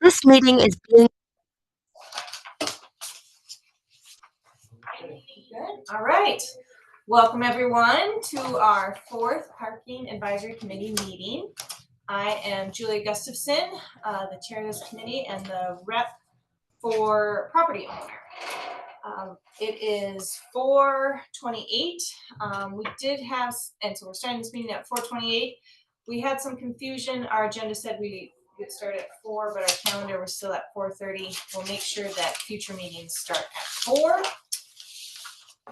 This meeting is being Good. All right. Welcome everyone to our fourth Parking Advisory Committee meeting. I am Julia Gustafson, the chair of this committee and the rep for property owner. It is 4:28. We did have, and so we're starting this meeting at 4:28. We had some confusion. Our agenda said we would start at 4, but our calendar was still at 4:30. We'll make sure that future meetings start at 4.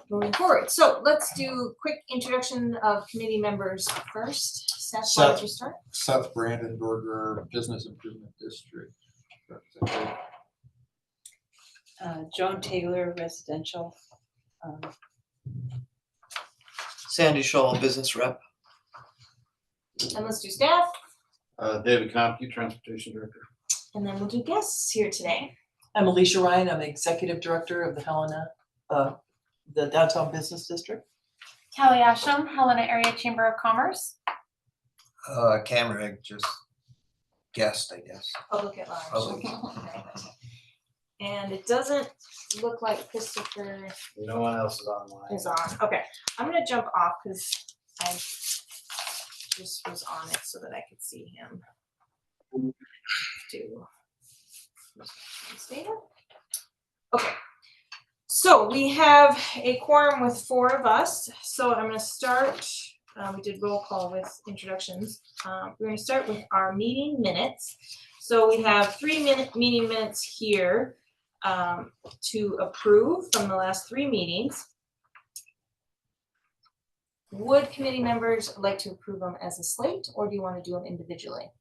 Moving forward. So let's do quick introduction of committee members first. Seth, why don't you start? Seth Brandenburger, Business Improvement District Representative. Joan Taylor, residential. Sandy Shaw, business rep. And let's do staff. David Compke, Transportation Director. And then we'll do guests here today. I'm Alicia Ryan. I'm Executive Director of the Helena, the Downtown Business District. Kelly Asham, Helena Area Chamber of Commerce. Camera, just guest, I guess. Public at large. Public. And it doesn't look like Christopher No one else is online. is on. Okay, I'm gonna jump off because I just was on it so that I could see him. Okay. So we have a quorum with 4 of us. So I'm gonna start, we did roll call with introductions. We're gonna start with our meeting minutes. So we have 3 meeting minutes here to approve from the last 3 meetings. Would committee members like to approve them as a slate, or do you want to do them individually?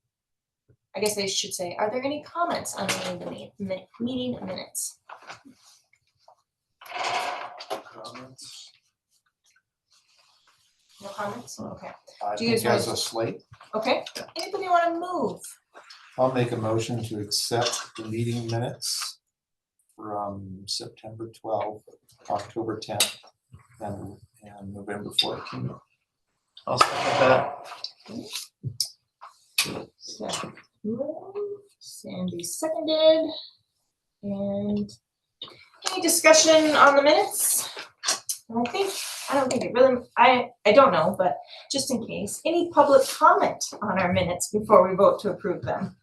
I guess they should say, are there any comments on any of the meeting minutes? Comments? No comments? Okay. I Do you think guys as a slate, Okay. Anybody want to move? I'll make a motion to accept the meeting minutes from September 12th, October 10th, and November 14th. I'll second that. Seth moved, Sandy seconded. And any discussion on the minutes? I don't think it really, I don't know, but just in case, any public comment on our minutes before we vote to approve them?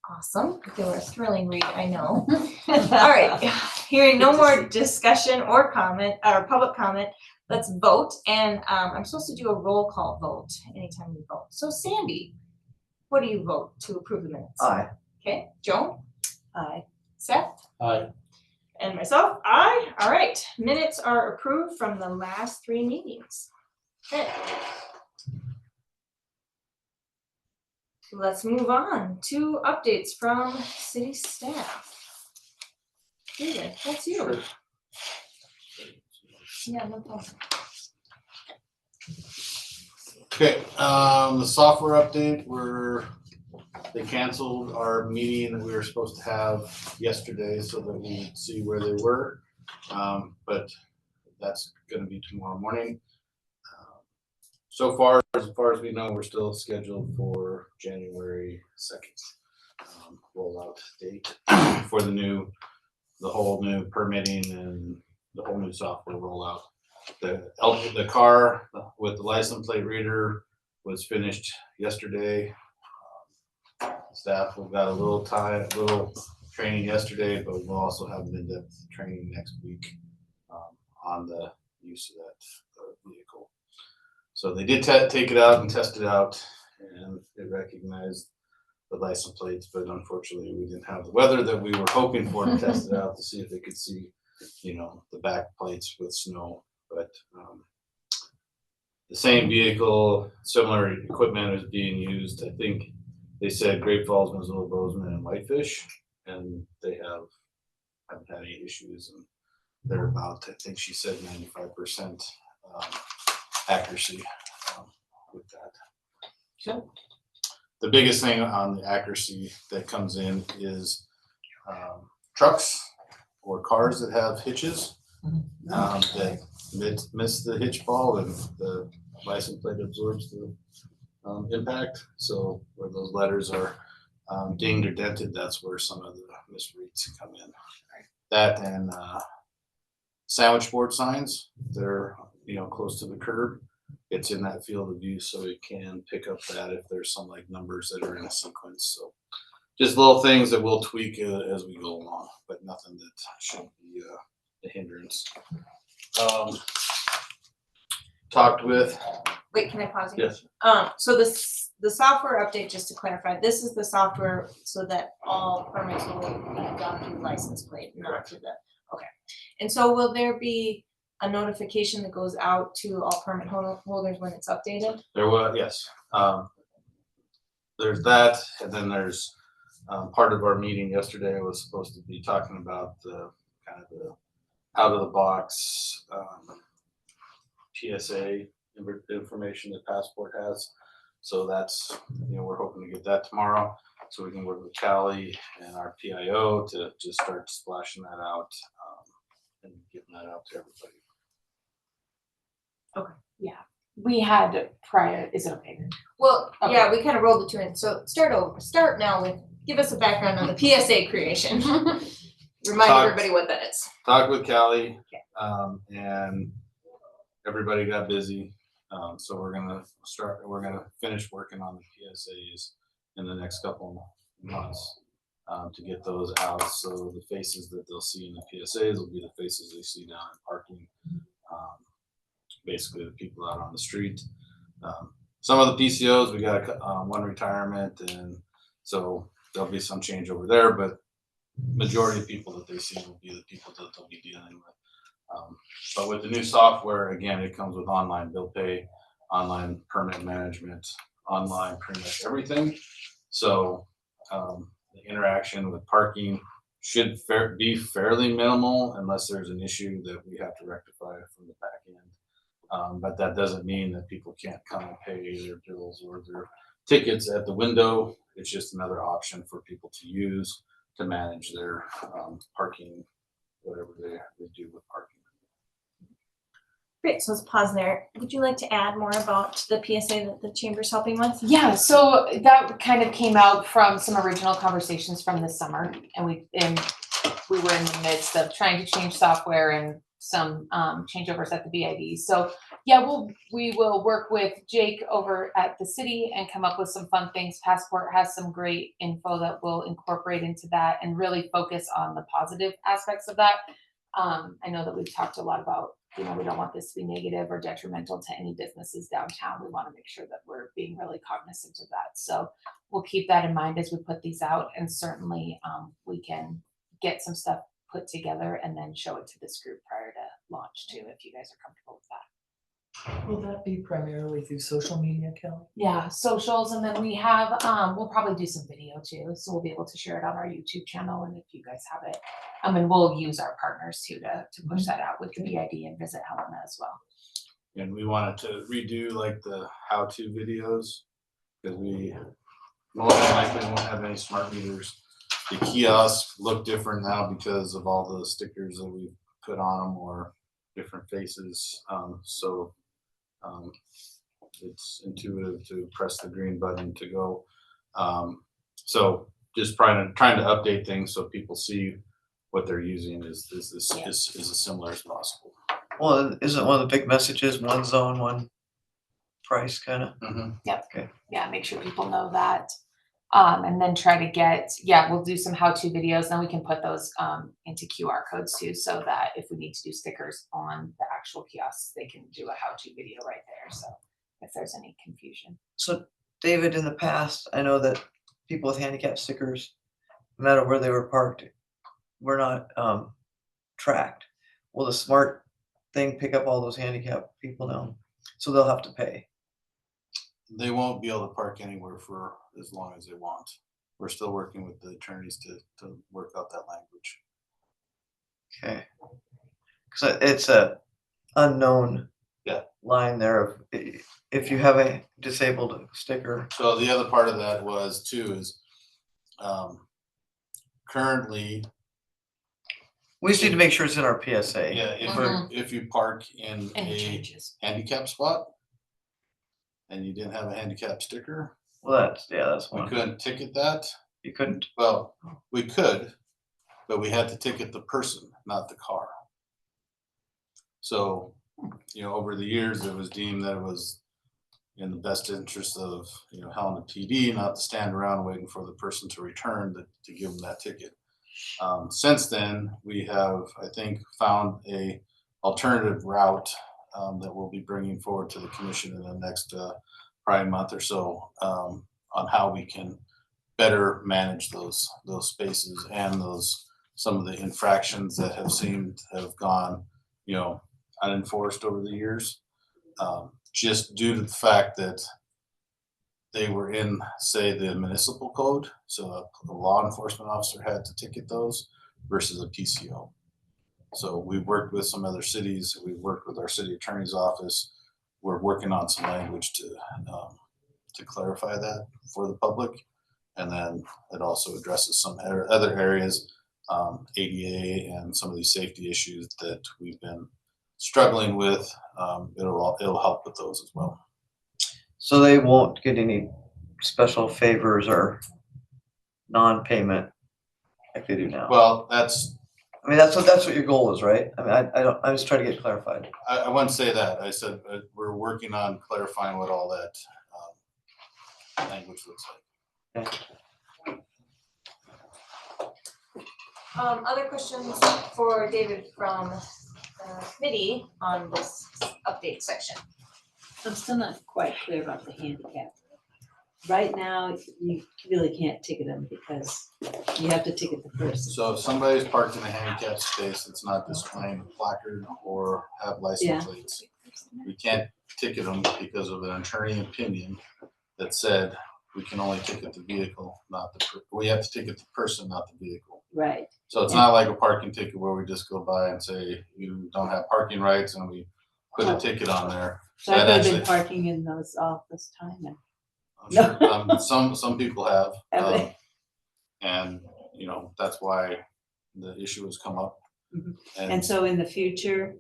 Awesome. They were a thrilling read, I know. All right, hearing no more discussion or comment, or public comment, let's vote. And I'm supposed to do a roll call vote anytime we vote. So Sandy, what do you vote to approve the minutes? Aye. Okay, Joan? Aye. Seth? Aye. And myself, aye. All right, minutes are approved from the last 3 meetings. Okay. Let's move on to updates from city staff. David, that's you. Sure. Yeah, no problem. Okay, the software update, they canceled our meeting that we were supposed to have yesterday so that we could see where they were. But that's gonna be tomorrow morning. So far as we know, we're still scheduled for January 2nd rollout date for the whole new permitting and the whole new software rollout. The car with the license plate reader was finished yesterday. Staff, we've got a little training yesterday, but we'll also have an in-depth training next week on the use of that vehicle. So they did take it out and test it out, and they recognized the license plates, but unfortunately we didn't have the weather that we were hoping for to test it out to see if they could see, the back plates with snow. But the same vehicle, similar equipment is being used. I think they said Great Falls, Missoula, Bozeman, and Whitefish, and they haven't had any issues, and they're about, I think she said 95% accuracy with that. Okay. The biggest thing on the accuracy that comes in is trucks or cars that have hitches that miss the hitch ball, and the license plate absorbs the impact. So where those letters are dinged or dented, that's where some of the misreads come in. That and sandwich board signs, they're, close to the curb. It's in that field of view, so it can pick up that if there's some like numbers that are in a sequence. So just little things that we'll tweak as we go along, but nothing that should be a hindrance. Talked with, Wait, can I pause you? yes, So the software update, just to clarify, this is the software so that all permits will be done through license plate, not through the, okay. And so will there be a notification that goes out to all permit holders when it's updated? there was, yes. There's that, and then there's part of our meeting yesterday was supposed to be talking about the kind of the out of the box PSA information that Passport has. So that's, we're hoping to get that tomorrow, so we can work with Callie and our PIO to just start splashing that out and getting that out to everybody. We had prior, is it okay? Well, Okay. yeah, we kind of rolled the two in, so start now with, give us a background on the PSA creation. Remind Talked- everybody what that is. Talked with Callie, Okay. and everybody got busy. So we're gonna finish working on the PSAs in the next couple months to get those out. So the faces that they'll see in the PSAs will be the faces they see down in parking. Basically the people out on the street. Some of the PCOs, we got one retirement, and so there'll be some change over there, but majority of people that they see will be the people that they'll be dealing with. But with the new software, again, it comes with online bill pay, online permit management, online pretty much everything. So the interaction with parking should be fairly minimal unless there's an issue that we have to rectify from the back end. But that doesn't mean that people can't come and pay their bills or their tickets at the window. It's just another option for people to use to manage their parking, whatever they do with parking. Great, so let's pause there. Would you like to add more about the PSA that the chamber's helping with? Yeah, so that kind of came out from some original conversations from this summer, and we were in the midst of trying to change software and some changeovers at the BID. So yeah, we will work with Jake over at the city and come up with some fun things. Passport has some great info that we'll incorporate into that and really focus on the positive aspects of that. I know that we've talked a lot about, we don't want this to be negative or detrimental to any businesses downtown. We want to make sure that we're being really cognizant of that. So we'll keep that in mind as we put these out, and certainly we can get some stuff put together and then show it to this group prior to launch too, if you guys are comfortable with that. Will that be primarily through social media, Kelly? Yeah, socials, and then we have, we'll probably do some video too, so we'll be able to share it on our YouTube channel, and if you guys have it. And we'll use our partners too to push that out with the BID and Visit Helena as well. And we wanted to redo like the how-to videos because we more than likely won't have any smart meters. The kiosks look different now because of all the stickers that we put on them or different faces. It's intuitive to press the green button to go. So just trying to update things so people see what they're using is as similar as possible. Well, isn't one of the big messages, one zone, one price kind of? Yeah, make sure people know that. And then try to get, we'll do some how-to videos, then we can put those into QR codes too, so that if we need to do stickers on the actual kiosks, they can do a how-to video right there, so if there's any confusion. So David, in the past, I know that people with handicap stickers, no matter where they were parked, were not tracked. Will the smart thing pick up all those handicapped people now? So they'll have to pay. They won't be able to park anywhere for as long as they want. We're still working with the attorneys to work out that language. Okay. Because it's a unknown line there of if you have a disabled sticker. So the other part of that was too is currently, We just need to make sure it's in our PSA. if you park in Any a changes? handicap spot and you didn't have a handicap sticker, Well, that's we one. couldn't ticket that. You couldn't? Well, we could, but we had to ticket the person, not the car. So, over the years, it was deemed that it was in the best interest of, Helena PD, not to stand around waiting for the person to return to give them that ticket. Since then, we have, I think, found a alternative route that we'll be bringing forward to the commission in the next probably month or so on how we can better manage those spaces and some of the infractions that have seemed to have gone, unenforced over the years, just due to the fact that they were in, say, the municipal code. So the law enforcement officer had to ticket those versus a PCO. So we worked with some other cities. We worked with our city attorney's office. We're working on some language to clarify that for the public. And then it also addresses some other areas, ADA and some of these safety issues that we've been struggling with. It'll help with those as well. So they won't get any special favors or non-payment like they do now? Well, that's, I mean, that's what your goal is, right? I mean, I'm just trying to get clarified. I wouldn't say that. I said we're working on clarifying what all that language looks like. Okay. Other questions for David from the committee on this update section? I'm still not quite clear about the handicap. Right now, you really can't ticket them because you have to ticket the person. So if somebody's parked in a handicapped space, it's not displaying a placard or have license Yeah. plates. We can't ticket them because of an attorney opinion that said we can only ticket the vehicle, we have to ticket the person, not the vehicle. Right. So it's not like a parking ticket where we just go by and say, you don't have parking rights, and we put a ticket on there. So I've That been actually- parking in those all this time and I'm sure, some people have. Have they? And, that's why the issue has come up. Mhm. And so in the future,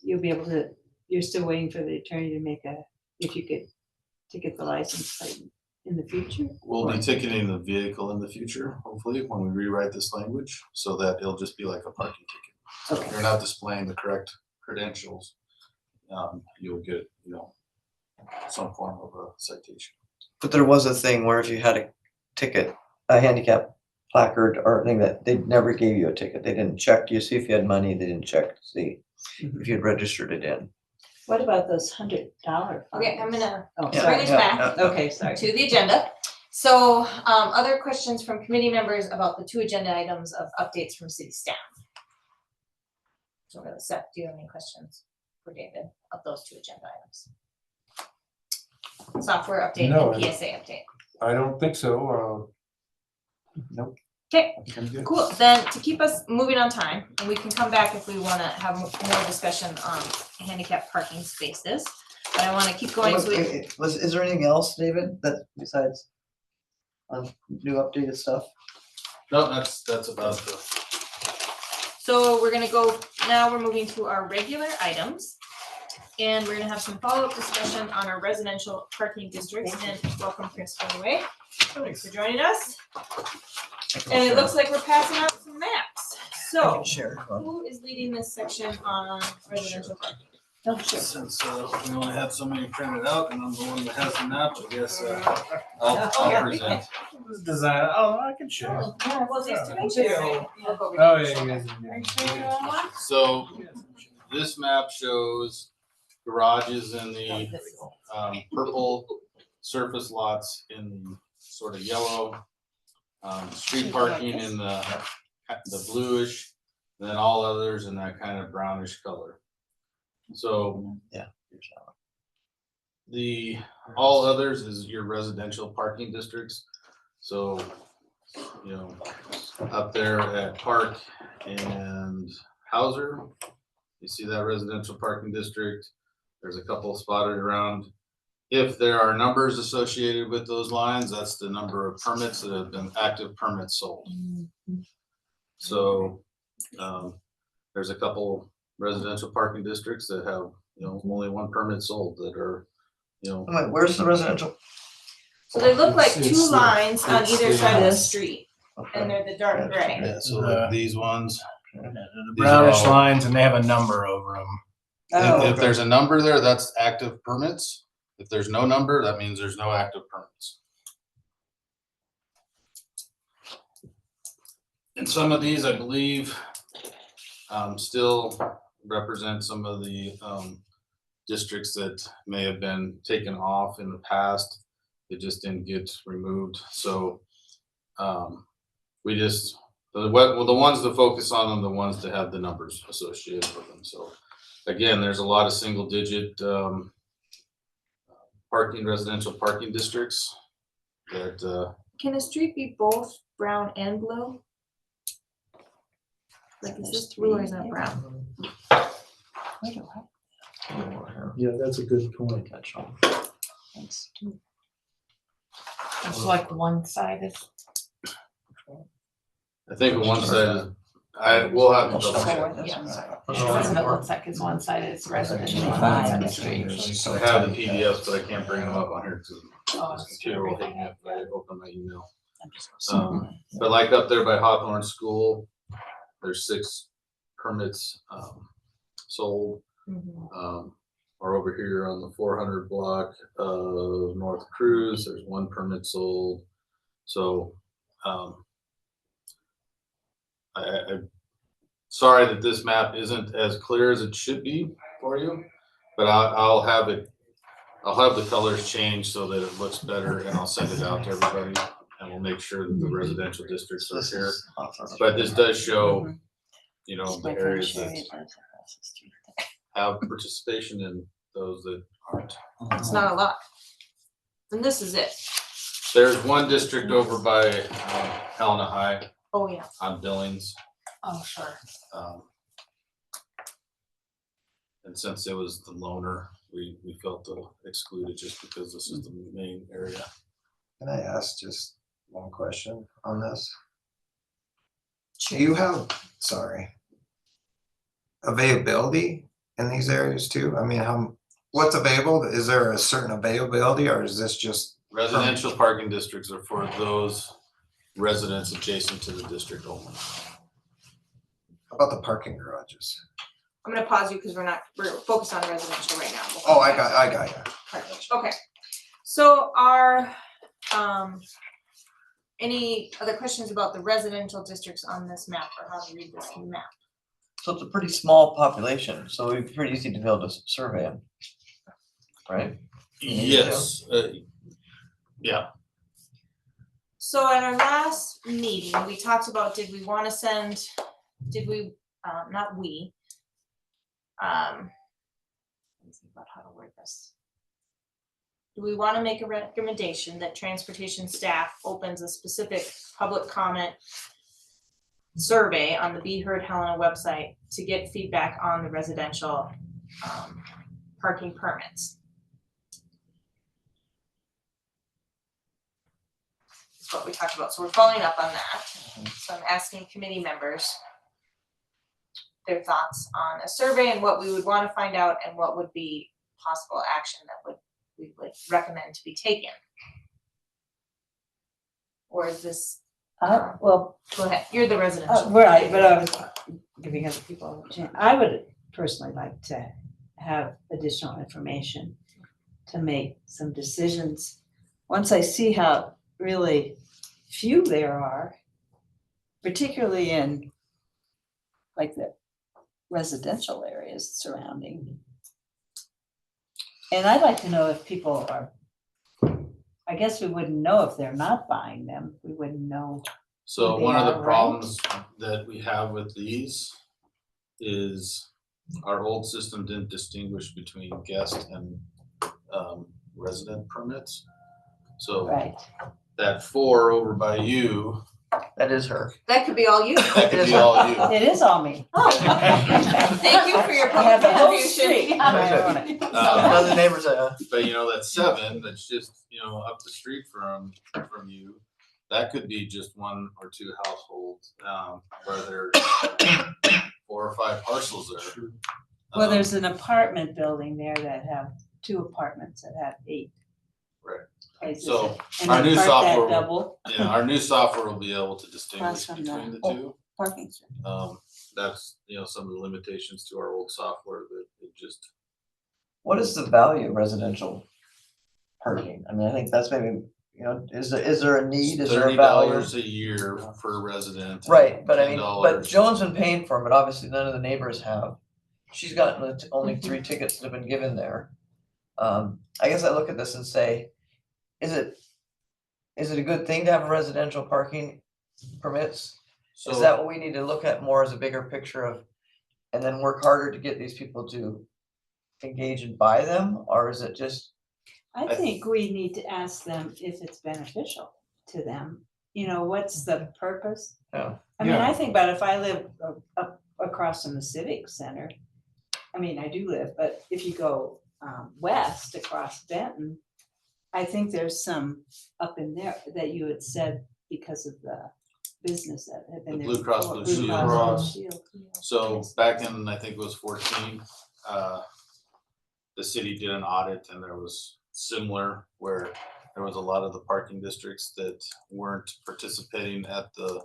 you'll be able to, you're still waiting for the attorney to if you could ticket the license plate in the future? We'll be ticketing the vehicle in the future, hopefully, when we rewrite this language, so that it'll just be like a parking ticket. So if you're not displaying the correct credentials, you'll get, some form of a citation. But there was a thing where if you had a ticket, a handicap placard or thing, that they never gave you a ticket. They didn't check you, see if you had money. They didn't check to see if you had registered it in. What about those $100? Okay, I'm gonna Oh, Yeah, bring sorry. us back Okay, sorry. to the agenda. So, other questions from committee members about the two agenda items of updates from city staff? So really, Seth, do you have any questions for David of those two agenda items? Software update No, and PSA update. I don't think so. Nope. Okay, I think I'm good. cool. Then to keep us moving on time, and we can come back if we wanna have more discussion on handicap parking spaces. But I wanna keep going, so we, Is there anything else, David, that besides new updated stuff? No, that's about the. so we're gonna go, now we're moving to our regular items. And we're gonna have some follow-up discussion on our residential parking districts, and welcome Chris, by the way. Thanks for joining us. And it looks like we're passing out some maps. I So, can share. who is leading this section on residential parking? Oh, sure. Since we only had so many printed out and I'm the one that has the map, I guess I'll present. design. Oh, I can share. Yeah, well, these two pictures. Look over Oh here. yeah, you guys Are you sure you don't want one? So this map shows garages in the purple, surface lots in the sort of yellow, street parking in the bluish, and then all others in that kind of brownish color. So the all others is your residential parking districts. So, up there at Park and Hauser, you see that residential parking district. There's a couple spotted around. If there are numbers associated with those lines, that's the number of permits that have been active permits sold. So there's a couple residential parking districts that have, only one permit sold that are, Wait, where's the residential? So they look like It's- two it's the- lines on it's either the, side of the This. street, and Okay. they're the dark gray. Yeah, so like these ones. The brownish all- lines and they have a number over them. Oh, If there's a number there, that's active permits. If there's no number, that means there's no active permits. And some of these, I believe, still represent some of the districts that may have been taken off in the past. They just didn't get removed. So we just, the ones to focus on are the ones that have the numbers associated with them. So again, there's a lot of single digit residential parking districts that Can a street be both brown and blue? Like, is this blue or is that brown? Yeah, that's a good point. It's like one side is. I think one side is, I will have to double check. That's what it looks like, is one side is residential, and one side is street. I have the PDFs, but I can't bring them up on here because Oh, this computer will hit me if I open my email. But like up there by Hawthorne School, there's 6 permits sold. Or over here on the 400 block of North Cruise, there's 1 permit sold. So I'm sorry that this map isn't as clear as it should be for you, but I'll have the colors changed so that it looks better, and I'll send it out to everybody, and we'll make sure that the residential districts are here. But this does show, you know, the areas that have participation and those that aren't. It's not a lot. And this is it. There's one district over by Helena High Oh, yeah. on Billings. Oh, sure. And since it was the loaner, we felt to exclude it just because this is the main area. Can I ask just one question on this? Do you have, availability in these areas too? I mean, what's available? Is there a certain availability or is this just? Residential parking districts are for those residents adjacent to the district only. How about the parking garages? I'm gonna pause you because we're focused on residential right now. Oh, I got you. Okay, so any other questions about the residential districts on this map or how to read this map? So it's a pretty small population, so it'd be pretty easy to be able to survey them. Right? Yes, yeah. So at our last meeting, we talked about, not we. Let's think about how to word this. Do we want to make a recommendation that transportation staff opens a specific public comment survey on the Be Heard Helena website to get feedback on the residential parking permits? That's what we talked about. So we're following up on that. So I'm asking committee members their thoughts on a survey and what we would want to find out and what would be possible action that we would recommend to be taken. Or is this, Well, go ahead, you're the residential. right, but I was giving other people a chance. I would personally like to have additional information to make some decisions. Once I see how really few there are, particularly in like the residential areas surrounding. And I'd like to know if people are, I guess we wouldn't know if they're not buying them. We wouldn't know. So They one of the are, right? problems that we have with these is our old system didn't distinguish between guest and resident permits. So Right. that 4 over by you, That is her. That could be all you. that could be all you. It is all me. Thank you for your I have the whole contribution. street. I own it. Another neighbor's But you know, that 7, that's just, you know, up the street from you, that could be just 1 or 2 households, where there's 4 or 5 parcels there. Well, there's an apartment building there that have 2 apartments that have 8. Right. places. So, And our they new park that software- double. Yeah, our new software will be able to distinguish Across from between the- the two. Parking. That's, some of the limitations to our old software that it just, What is the value of residential parking? I mean, I think that's maybe, is there a need, is there a value? $30 a year per resident. and Right, but I mean, but $10. Joan's been paying for them, but obviously none of the neighbors have. She's gotten only 3 tickets that have been given there. I guess I look at this and say, is it a good thing to have residential parking permits? Is So, that what we need to look at more as a bigger picture of, and then work harder to get these people to engage and buy them, or is it just? I think we need to ask them if it's beneficial to them. What's the purpose? Yeah. I mean, Yeah. I think about if I live up across from the Civic Center. I mean, I do live, but if you go west across Benton, I think there's some up in there that you had said because of the business that had been The there. Blue Cross before, Blue Cross Shield. Blue Shield, yeah. so Yes. back in, I think it was 14, the city did an audit and there was similar where there was a lot of the parking districts that weren't participating at the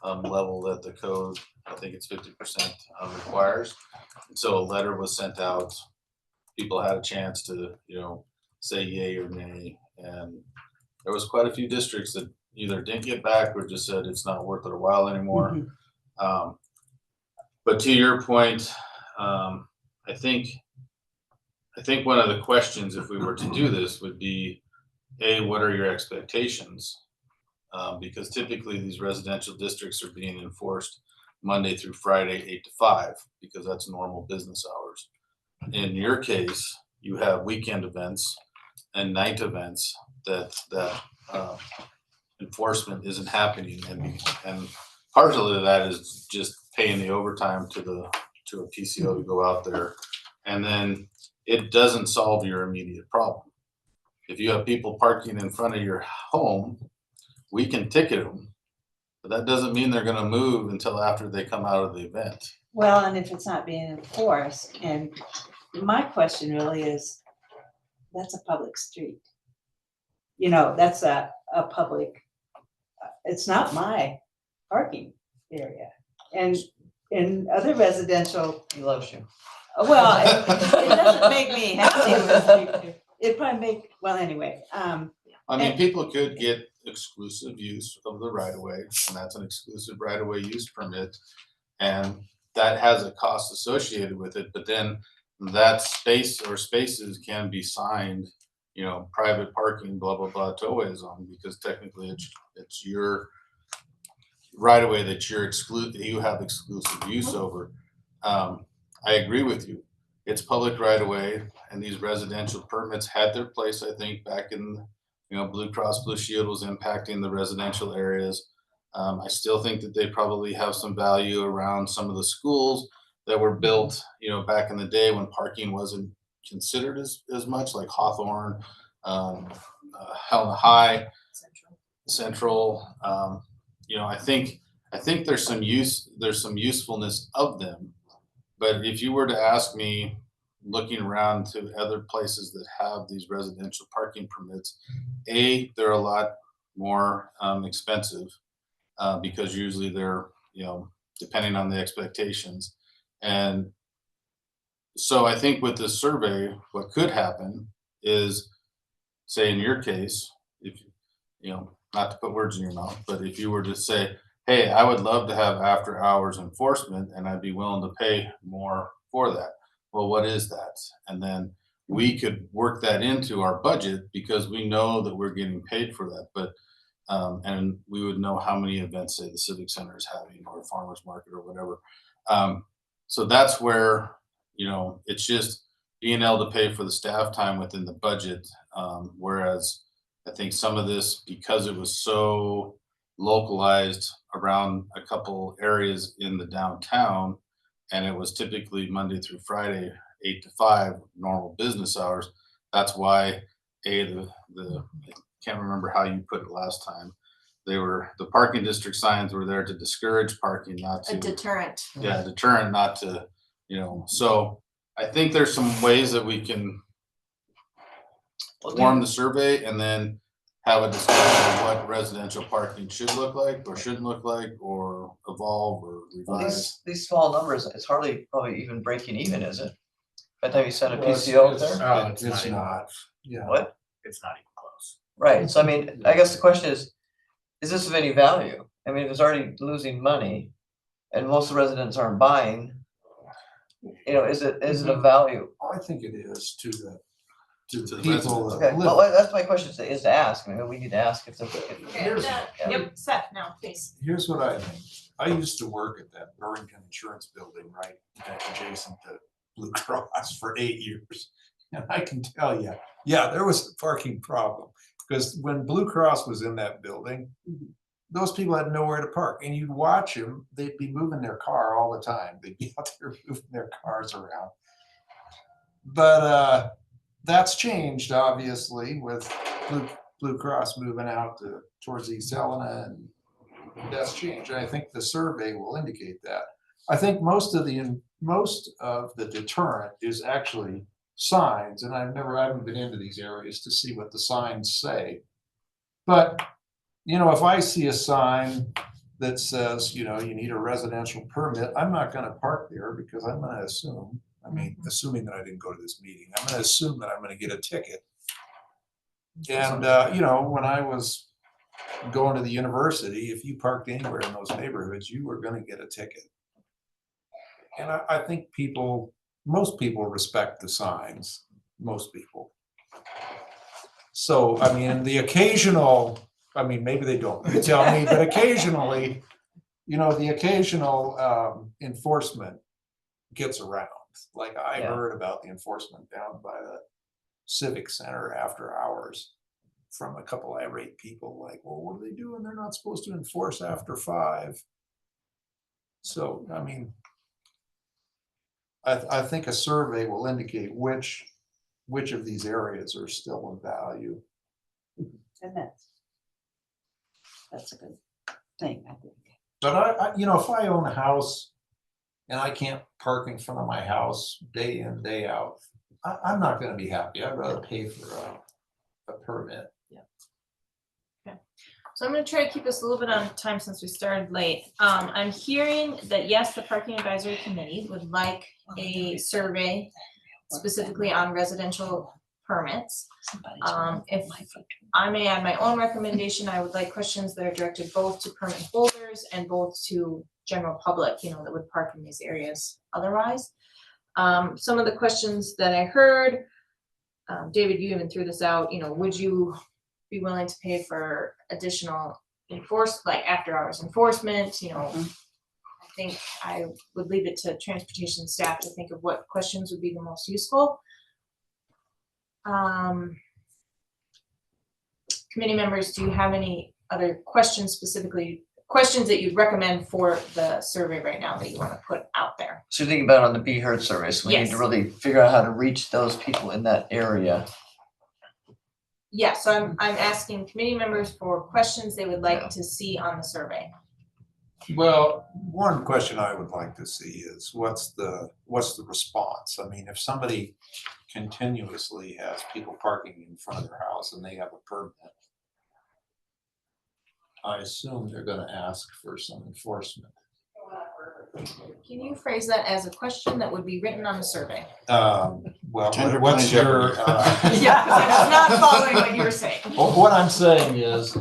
level that the code, I think it's 50% requires. And so a letter was sent out. People had a chance to, say yay or nay. And there was quite a few districts that either didn't get back or just said it's not worth their while anymore. Mhm. But to your point, I think one of the questions, if we were to do this, would be, A, what are your expectations? Because typically these residential districts are being enforced Monday through Friday, 8 to 5, because that's normal business hours. In your case, you have weekend events and night events that enforcement isn't happening, and partially of that is just paying the overtime to a PCO to go out there, and then it doesn't solve your immediate problem. If you have people parking in front of your home, we can ticket them, but that doesn't mean they're gonna move until after they come out of the event. Well, and if it's not being enforced, and my question really is, that's a public street. That's a public, it's not my parking area. And in other residential, He loves you. well, it doesn't make me happy. It probably well, anyway, I mean, people could get exclusive use of the right of way, and that's an exclusive right of way use permit. And that has a cost associated with it, but then that space or spaces can be signed, private parking, blah, blah, blah, towaway zone, because technically it's your right of way that you have exclusive use over. I agree with you. It's public right of way, and these residential permits had their place, I think, back in, Blue Cross Blue Shield was impacting the residential areas. I still think that they probably have some value around some of the schools that were built, back in the day when parking wasn't considered as much, like Hawthorne, Helena High, Central. I think there's some usefulness of them. But if you were to ask me, looking around to other places that have these residential parking permits, they're a lot more expensive because usually they're, depending on the expectations. And so I think with this survey, what could happen is, say in your case, if, not to put words in your mouth, but if you were to say, hey, I would love to have after hours enforcement and I'd be willing to pay more for that. Well, what is that? And then we could work that into our budget because we know that we're getting paid for that. But and we would know how many events, say, the Civic Center is having or farmers market or whatever. So that's where, it's just being able to pay for the staff time within the budget. Whereas I think some of this, because it was so localized around a couple areas in the downtown, and it was typically Monday through Friday, 8 to 5, normal business hours. That's why I can't remember how you put it last time. The parking district signs were there to discourage parking, not to. A deterrent. Yeah, deterrent, not to, so I think there's some ways that we can form the survey, and then have a discussion of what residential parking should look like or shouldn't look like, or evolve or Well, revise. these small numbers, it's hardly probably even breaking even, is it? By the time you send a Well, it's- PCO it's- there? Oh, It's not, yeah. What? It's not even close. Right, so I mean, I guess the question is this of any value? I mean, if it's already losing money and most of the residents aren't buying, you know, is it of value? I think it is to the To the people residents. that Okay, live. well, that's my question is to ask. I mean, we need to ask if the. Okay, yep, Seth, now, please. Here's what I think. I used to work at that Burlington Insurance Building right back adjacent to Blue Cross for 8 years. And I can tell you, yeah, there was a parking problem. Because when Blue Cross was in that building, those people had nowhere to park. And you'd watch them, they'd be moving their car all the time. They'd be out there moving their cars around. But that's changed, obviously, with Blue Cross moving out towards East Helena, and that's changed. And I think the survey will indicate that. I think most of the deterrent is actually signs, and I haven't been into these areas to see what the signs say. But, you know, if I see a sign that says, you know, you need a residential permit, I'm not gonna park there because I'm gonna assume, assuming that I didn't go to this meeting, I'm gonna assume that I'm gonna get a ticket. And, you know, when I was going to the university, if you parked anywhere in those neighborhoods, you were gonna get a ticket. And I think most people respect the signs, most people. So, I mean, maybe they don't, you tell me, but occasionally, you know, the occasional enforcement gets around. Like I Yeah. heard about the enforcement down by the Civic Center after hours from a couple irate people, like, well, what are they doing? They're not supposed to enforce after 5. So, I mean, I think a survey will indicate which of these areas are still of value. And that's a good thing, I think. But I, you know, if I own a house and I can't park in front of my house day in, day out, I'm not gonna be happy. I'd rather pay for a permit. So I'm gonna try to keep us a little bit on time since we started late. I'm hearing that yes, the Parking Advisory Committee would like a survey specifically on residential permits. If I may add my own recommendation, I would like questions that are directed both to permit holders and both to general public, you know, that would park in these areas otherwise. Some of the questions that I heard, David, you even threw this out, you know, would you be willing to pay for additional like after hours enforcement, you know? I think I would leave it to transportation staff to think of what questions would be the most useful. Committee members, do you have any other questions that you'd recommend for the survey right now that you want to put out there? So you're thinking about it on the Be Heard survey, so we need Yes. to really figure out how to reach those people in that area. Yeah, so I'm asking committee members for questions they would like to see on the survey. Well, one question I would like to see is what's the response? I mean, if somebody continuously has people parking in front of their house and they have a permit, I assume they're gonna ask for some enforcement. Can you phrase that as a question that would be written on the survey? Well, Tender what's plain your, Jeopardy. Yeah, because I was not following what you were saying. what I'm saying is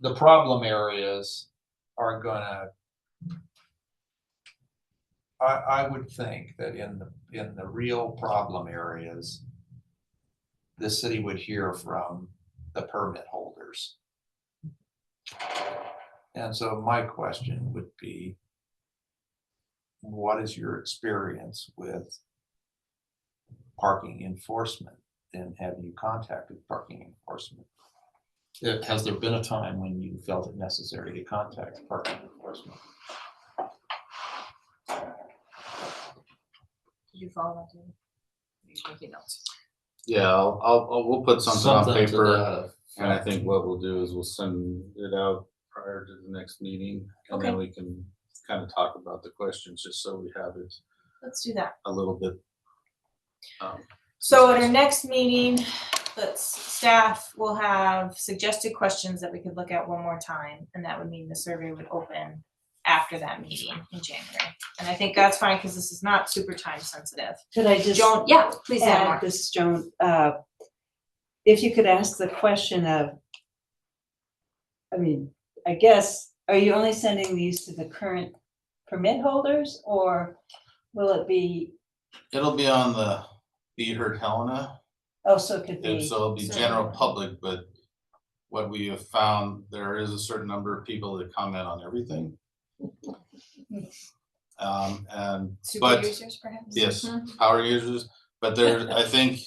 the problem areas are gonna, I would think that in the real problem areas, the city would hear from the permit holders. And so my question would be, what is your experience with parking enforcement? And have you contacted parking enforcement? Has there been a time when you felt it necessary to contact parking enforcement? Did you follow that? David? Are you taking notes? Yeah, we'll put something on to paper, that and I think what we'll do is we'll send it out prior to the next meeting, and then we can kind of talk about the questions, just so we have it Let's do that. a little bit. So at our next meeting, staff will have suggested questions that we could look at one more time, and that would mean the survey would open after that meeting in January. And I think that's fine, because this is not super time sensitive. Could I just Joan, yeah, please add add more. this, Joan? If you could ask the question of, I mean, I guess, are you only sending these to the current permit holders, or will it be, It'll be on the Be Heard Helena, oh, so it could and be, so it'll be So- general public, but what we have found, there is a certain number of people that comment on everything. And, Super but, users, perhaps? yes, power users, but there, I think,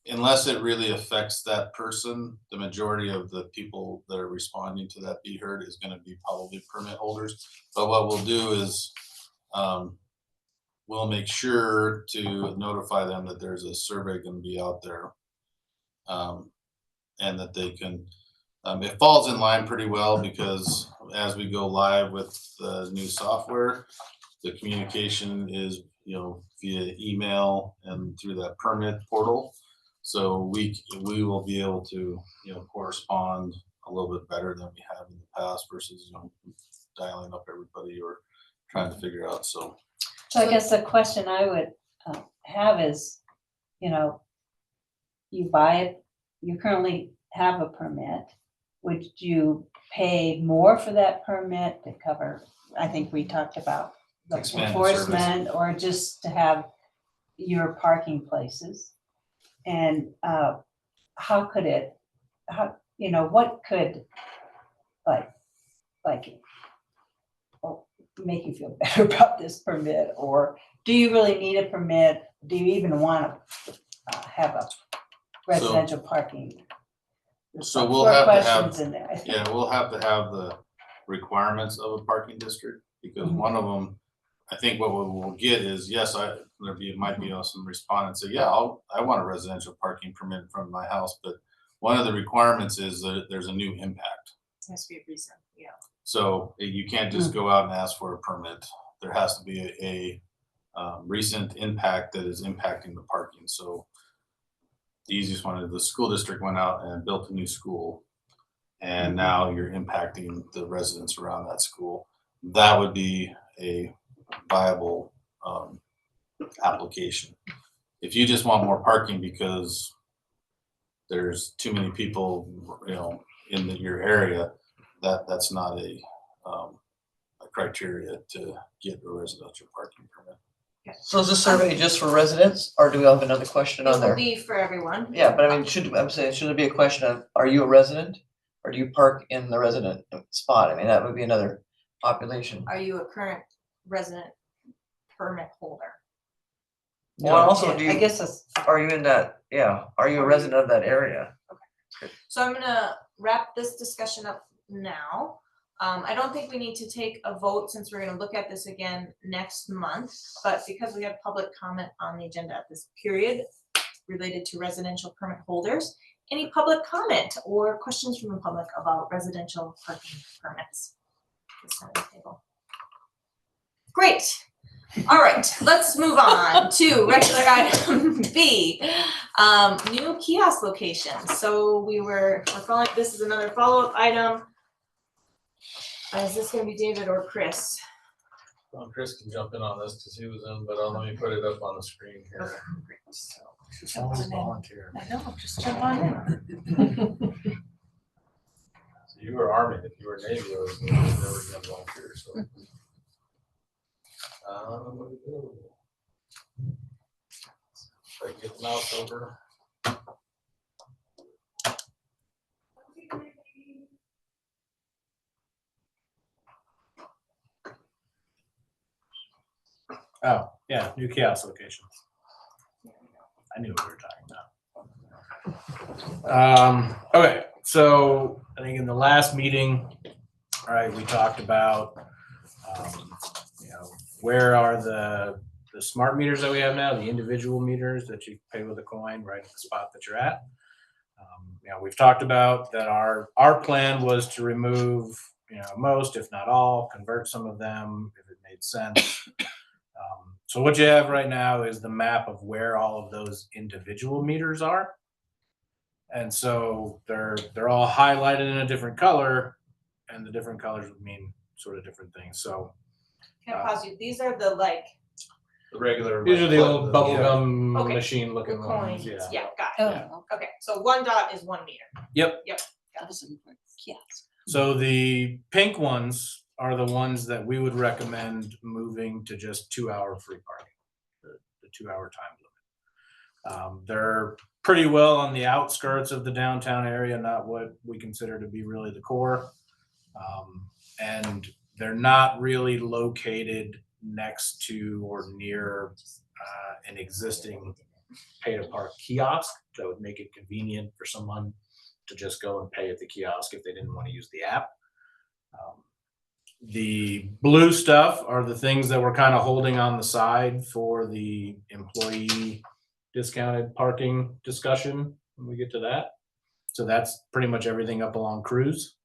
unless it really affects that person, the majority of the people that are responding to that Be Heard is gonna be probably permit holders. But what we'll do is, we'll make sure to notify them that there's a survey gonna be out there. And that they can, it falls in line pretty well, because as we go live with the new software, the communication is, via email and through that permit portal. So we will be able to, correspond a little bit better than we have in the past versus, dialing up everybody or trying to figure out, so. so I guess the question I would have is, you buy it, you currently have a permit, would you pay more for that permit to cover, I think we talked about the Expand the service. enforcement, or just to have your parking places? And how could it, what could make you feel better about this permit? Or do you really need a permit? Do you even want to have a residential parking? There's So like we'll four have to have- questions in there, I think. Yeah, we'll have to have the requirements of a parking district, because Mhm. one of them, I think what we'll get is, yes, might be some respondents say, yeah, I want a residential parking permit in front of my house, but one of the requirements is that there's a new impact. It has to be a reason, yeah. So you can't just go out and ask for a permit. There has to be a recent impact that is impacting the parking. So the easiest one is the school district went out and built a new school, and now you're impacting the residents around that school. That would be a viable application. If you just want more parking because there's too many people, in your area, that's not a criteria to get a residential parking permit. So is this survey just for residents, or do we have another question It on will there? be for everyone. Yeah, but I mean, should there be a question of, are you a resident? Or do you park in the resident spot? I mean, that would be another population. Are you a current resident permit holder? Well, also, Yeah, I guess that's, are you in that, are you a resident of that area? So I'm gonna wrap this discussion up now. I don't think we need to take a vote, since we're gonna look at this again next month, but because we have public comment on the agenda at this period related to residential permit holders, any public comment or questions from the public about residential parking permits? This side of the table. Great. All right, let's move on to regular item B, new kiosk locations. So we're following, this is another follow-up item. Is this gonna be David or Chris? Well, Chris can jump in on this because he was in, but let me put it up on the screen here. Okay, great. So, Always volunteer. I know, just jump on in. So you were Army, if you were Navy, I was never gonna volunteer, so. Where we go? If I can get the mouse over. Oh, yeah, new kiosk locations. I knew what we were talking about. Okay, so I think in the last meeting, all right, we talked about, where are the smart meters that we have now, the individual meters that you pay with a coin right at the spot that you're at. We've talked about that our plan was to remove, most, if not all, convert some of them if it made sense. So what you have right now is the map of where all of those individual meters are. And so they're all highlighted in a different color, and the different colors would mean sort of different things. So Can I pause you? These are the like The regular. these are the old Yeah. bubblegum Okay. machine looking coins. ones. Yeah, got it. Yeah. Okay, so 1 dot is 1 meter. So the pink ones are the ones that we would recommend moving to just 2-hour free parking, the 2-hour time limit. They're pretty well on the outskirts of the downtown area, not what we consider to be really the core. And they're not really located next to or near an existing pay to park kiosk that would make it convenient for someone to just go and pay at the kiosk if they didn't want to use the app. The blue stuff are the things that we're kind of holding on the side for the employee discounted parking discussion when we get to that. So that's pretty much everything up along Cruise.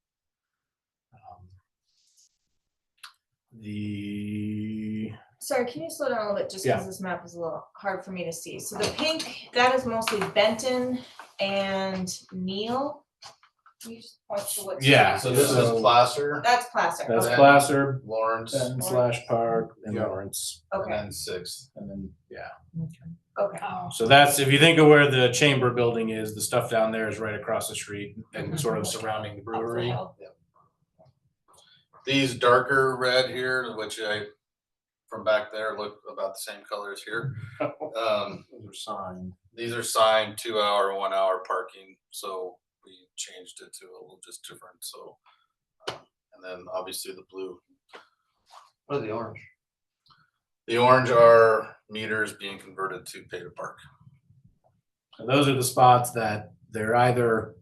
Sorry, can you slow down a little bit just Yeah. because this map is a little hard for me to see? So the pink, that is mostly Benton and Neal. Can you just point to what? Yeah, So this is So- Placer, That's Placer. That's Okay. Placer, Lawrence, Benton slash Park, and Yeah. Lawrence. and Okay, then 6th. And then, yeah. okay. So that's, if you think of where the chamber building is, the stuff down there is right across the street and sort of surrounding the brewery. These darker red here, which from back there look about the same color as here. Those are signed. These are signed 2-hour, 1-hour parking, so we changed it to a little just different, so. And then obviously the blue. What are the orange? The orange are meters being converted to pay to park. And those are the spots that they're either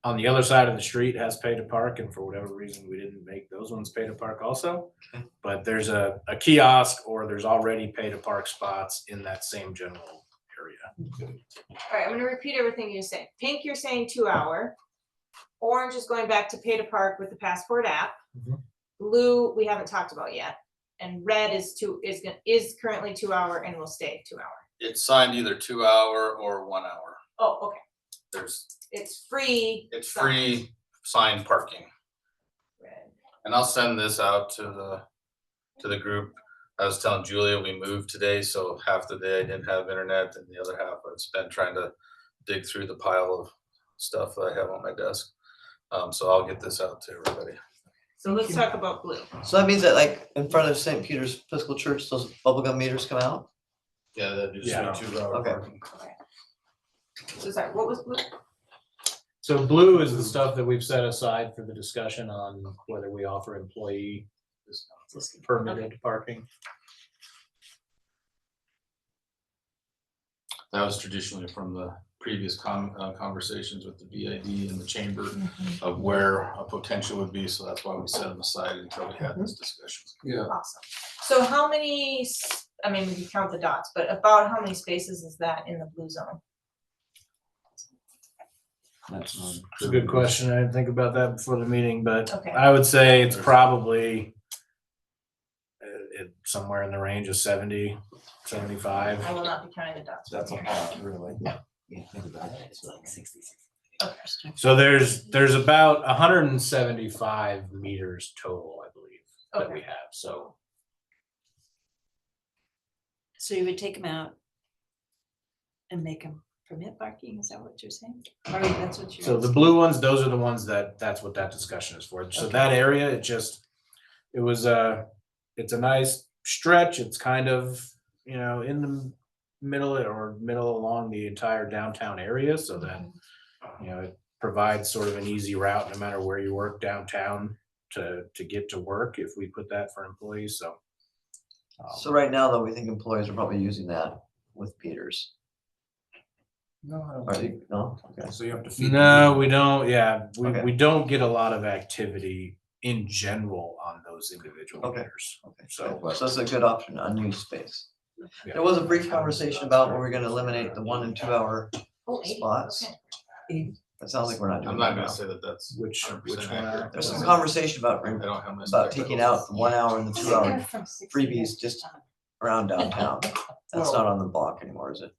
on the other side of the street has pay to park, and for whatever reason, we didn't make those ones pay to park also. Okay. But there's a kiosk or there's already pay to park spots in that same general area. All right, I'm gonna repeat everything you said. Pink, you're saying 2-hour. Orange is going back to pay to park with the Passport app. Mhm. Blue, we haven't talked about yet. And red is currently 2-hour and will stay 2-hour. It's signed either 2-hour or 1-hour. Oh, okay. It's free. It's sign. free signed parking. Red. And I'll send this out to the group. I was telling Julia we moved today, so half the day I didn't have internet and the other half I've spent trying to dig through the pile of stuff that I have on my desk. So I'll get this out to everybody. So let's talk about blue. So that means that like in front of St. Peter's Episcopal Church, those bubblegum meters come out? Yeah, that just Yeah. 2-hour Okay. parking. So sorry, what was blue? So blue is the stuff that we've set aside for the discussion on whether we offer employee permitted parking. That was traditionally from the previous conversations with the BID and the chamber of where a potential would be, so that's why we set them aside until we had this discussion. Yeah. Awesome. So how many, I mean, we can count the dots, but about how many spaces is that in the blue zone? That's It's a good question. I didn't think about that before the meeting, but Okay. I would say it's probably somewhere in the range of 70, 75. I will not be counting the dots. That's a lot, really. Okay. So there's about 175 meters total, I believe, that we Okay. have. So So you would take them out and make them permit parking, is that what you're saying? Or that's what you're. so the asking? blue ones, those are the ones that's what that discussion is for. So Okay. that area, it's a nice stretch. It's kind of, in the middle along the entire downtown area, so that, it provides sort of an easy route no matter where you work downtown to get to work if we put that for employees, so. So right now though, we think employees are probably using that with Peters. No, I don't Are think, they? No? Okay. so you have to feed. No, we don't, yeah, Okay. we don't get a lot of activity in general on those individual Okay. meters. Okay. So, So it's a good option, unused space. Yeah. There was a brief conversation about where we're gonna eliminate the 1 and 2-hour Oh, 80, spots. okay. It sounds like we're not I'm doing not that gonna now. say that that's which 100% one? accurate. There's some conversation about I don't have my. about taking out the 1 hour and the 2-hour freebies just around downtown. That's not on the block anymore, is it?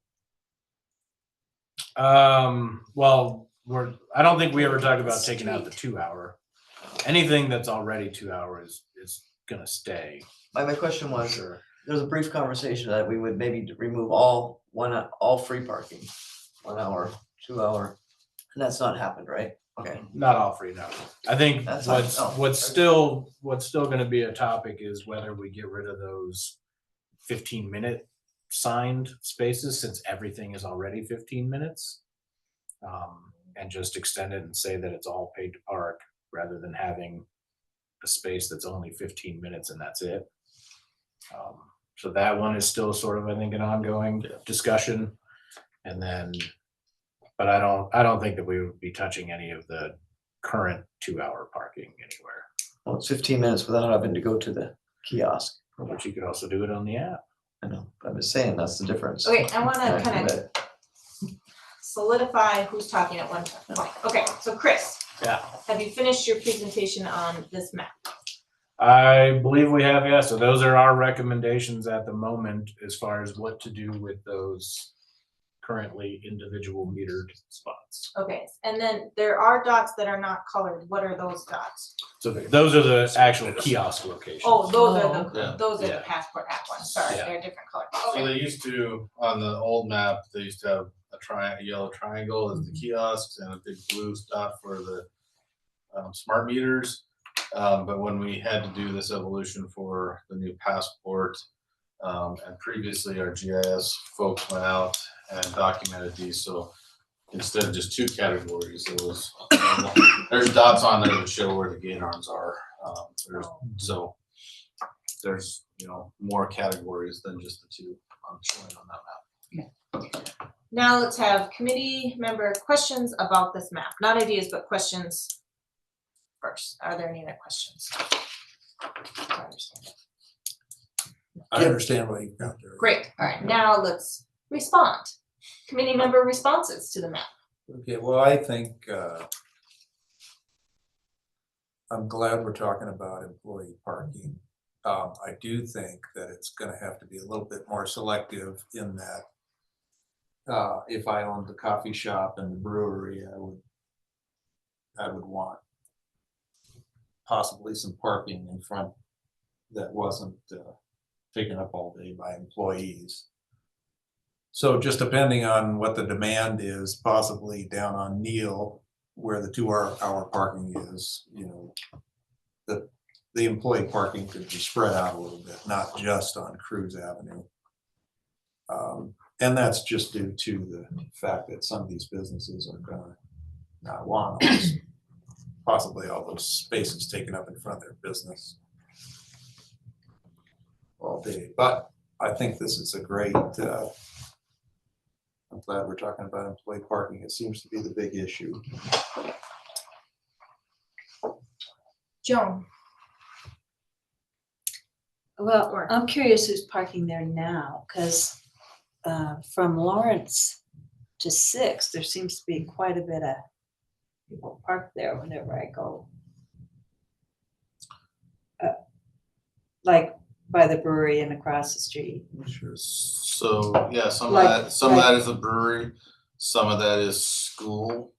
Well, I don't think we ever talked about taking out the 2 hour. Anything that's already 2 hours is gonna stay. My question For was, sure. there was a brief conversation that we would maybe remove all all free parking, 1 hour, 2 hour, and that's not happened, right? Okay. Not all free, no. I think That's fine. what's, Oh, what's still gonna be a topic is whether we get rid of those 15-minute signed spaces, since everything is already 15 minutes. And just extend it and say that it's all paid to park, rather than having a space that's only 15 minutes and that's it. So that one is still sort of, I think, an ongoing discussion. And then, but I don't think that we would be touching any of the current 2 hour parking anywhere, Well, it's 15 minutes without having to go to the kiosk. but you could also do it on the app. I know, but I'm just saying, that's the difference. Okay, I wanna Yeah, kind of solidify who's talking at one point. Okay, so Chris. Yeah. Have you finished your presentation on this map? I believe we have, yeah. So those are our recommendations at the moment as far as what to do with those currently individual metered spots. Okay, and then there are dots that are not colored. What are those dots? So those are the actual kiosk locations. Oh, those are Yeah. the Yeah. passport app ones. Sorry, Yeah. they're different colors. So Okay, they used to, on the old map, they used to have a yellow triangle as the kiosks and a big blue dot for the smart meters. But when we had to do this evolution for the new passport, and previously our GIS folks went out and documented these, so instead of just two categories, it was, there's dots on there that show where the gate arms are. So there's, more categories than just the two showing on that map. now let's have committee member questions about this map. Not ideas, but questions first. Are there any other questions? I understand it. I understand what you've got there. Great, all right, now let's respond. Committee member responses to the map. Okay, well, I think, I'm glad we're talking about employee parking. I do think that it's gonna have to be a little bit more selective in that, if I owned the coffee shop and the brewery, I would want possibly some parking in front that wasn't, taken up all day by employees. So just depending on what the demand is, possibly down on Neal, where the 2 hour parking is, the employee parking could be spread out a little bit, not just on Cruz Avenue. And that's just due to the fact that some of these businesses are gonna not want possibly all those spaces taken up in front of their business all day. But I think this is a great, I'm glad we're talking about employee parking. It seems to be the big issue. Joan, Well, Sure. I'm curious who's parking there now, because from Lawrence to Sixth, there seems to be quite a bit of people parked there whenever I go. Like by the brewery and across the street. Sure. So, yeah, some of Like- that is a brewery, some of that is school,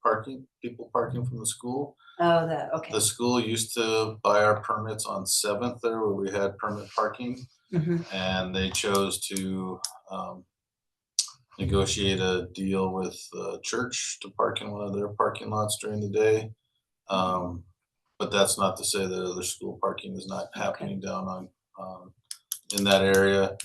parking, people parking from the school. Oh, that, okay. The school used to buy our permits on 7th there where we had permit parking, Mhm. and they chose to negotiate a deal with the church to park in one of their parking lots during the day. But that's not to say that other school parking is not happening down on in that area.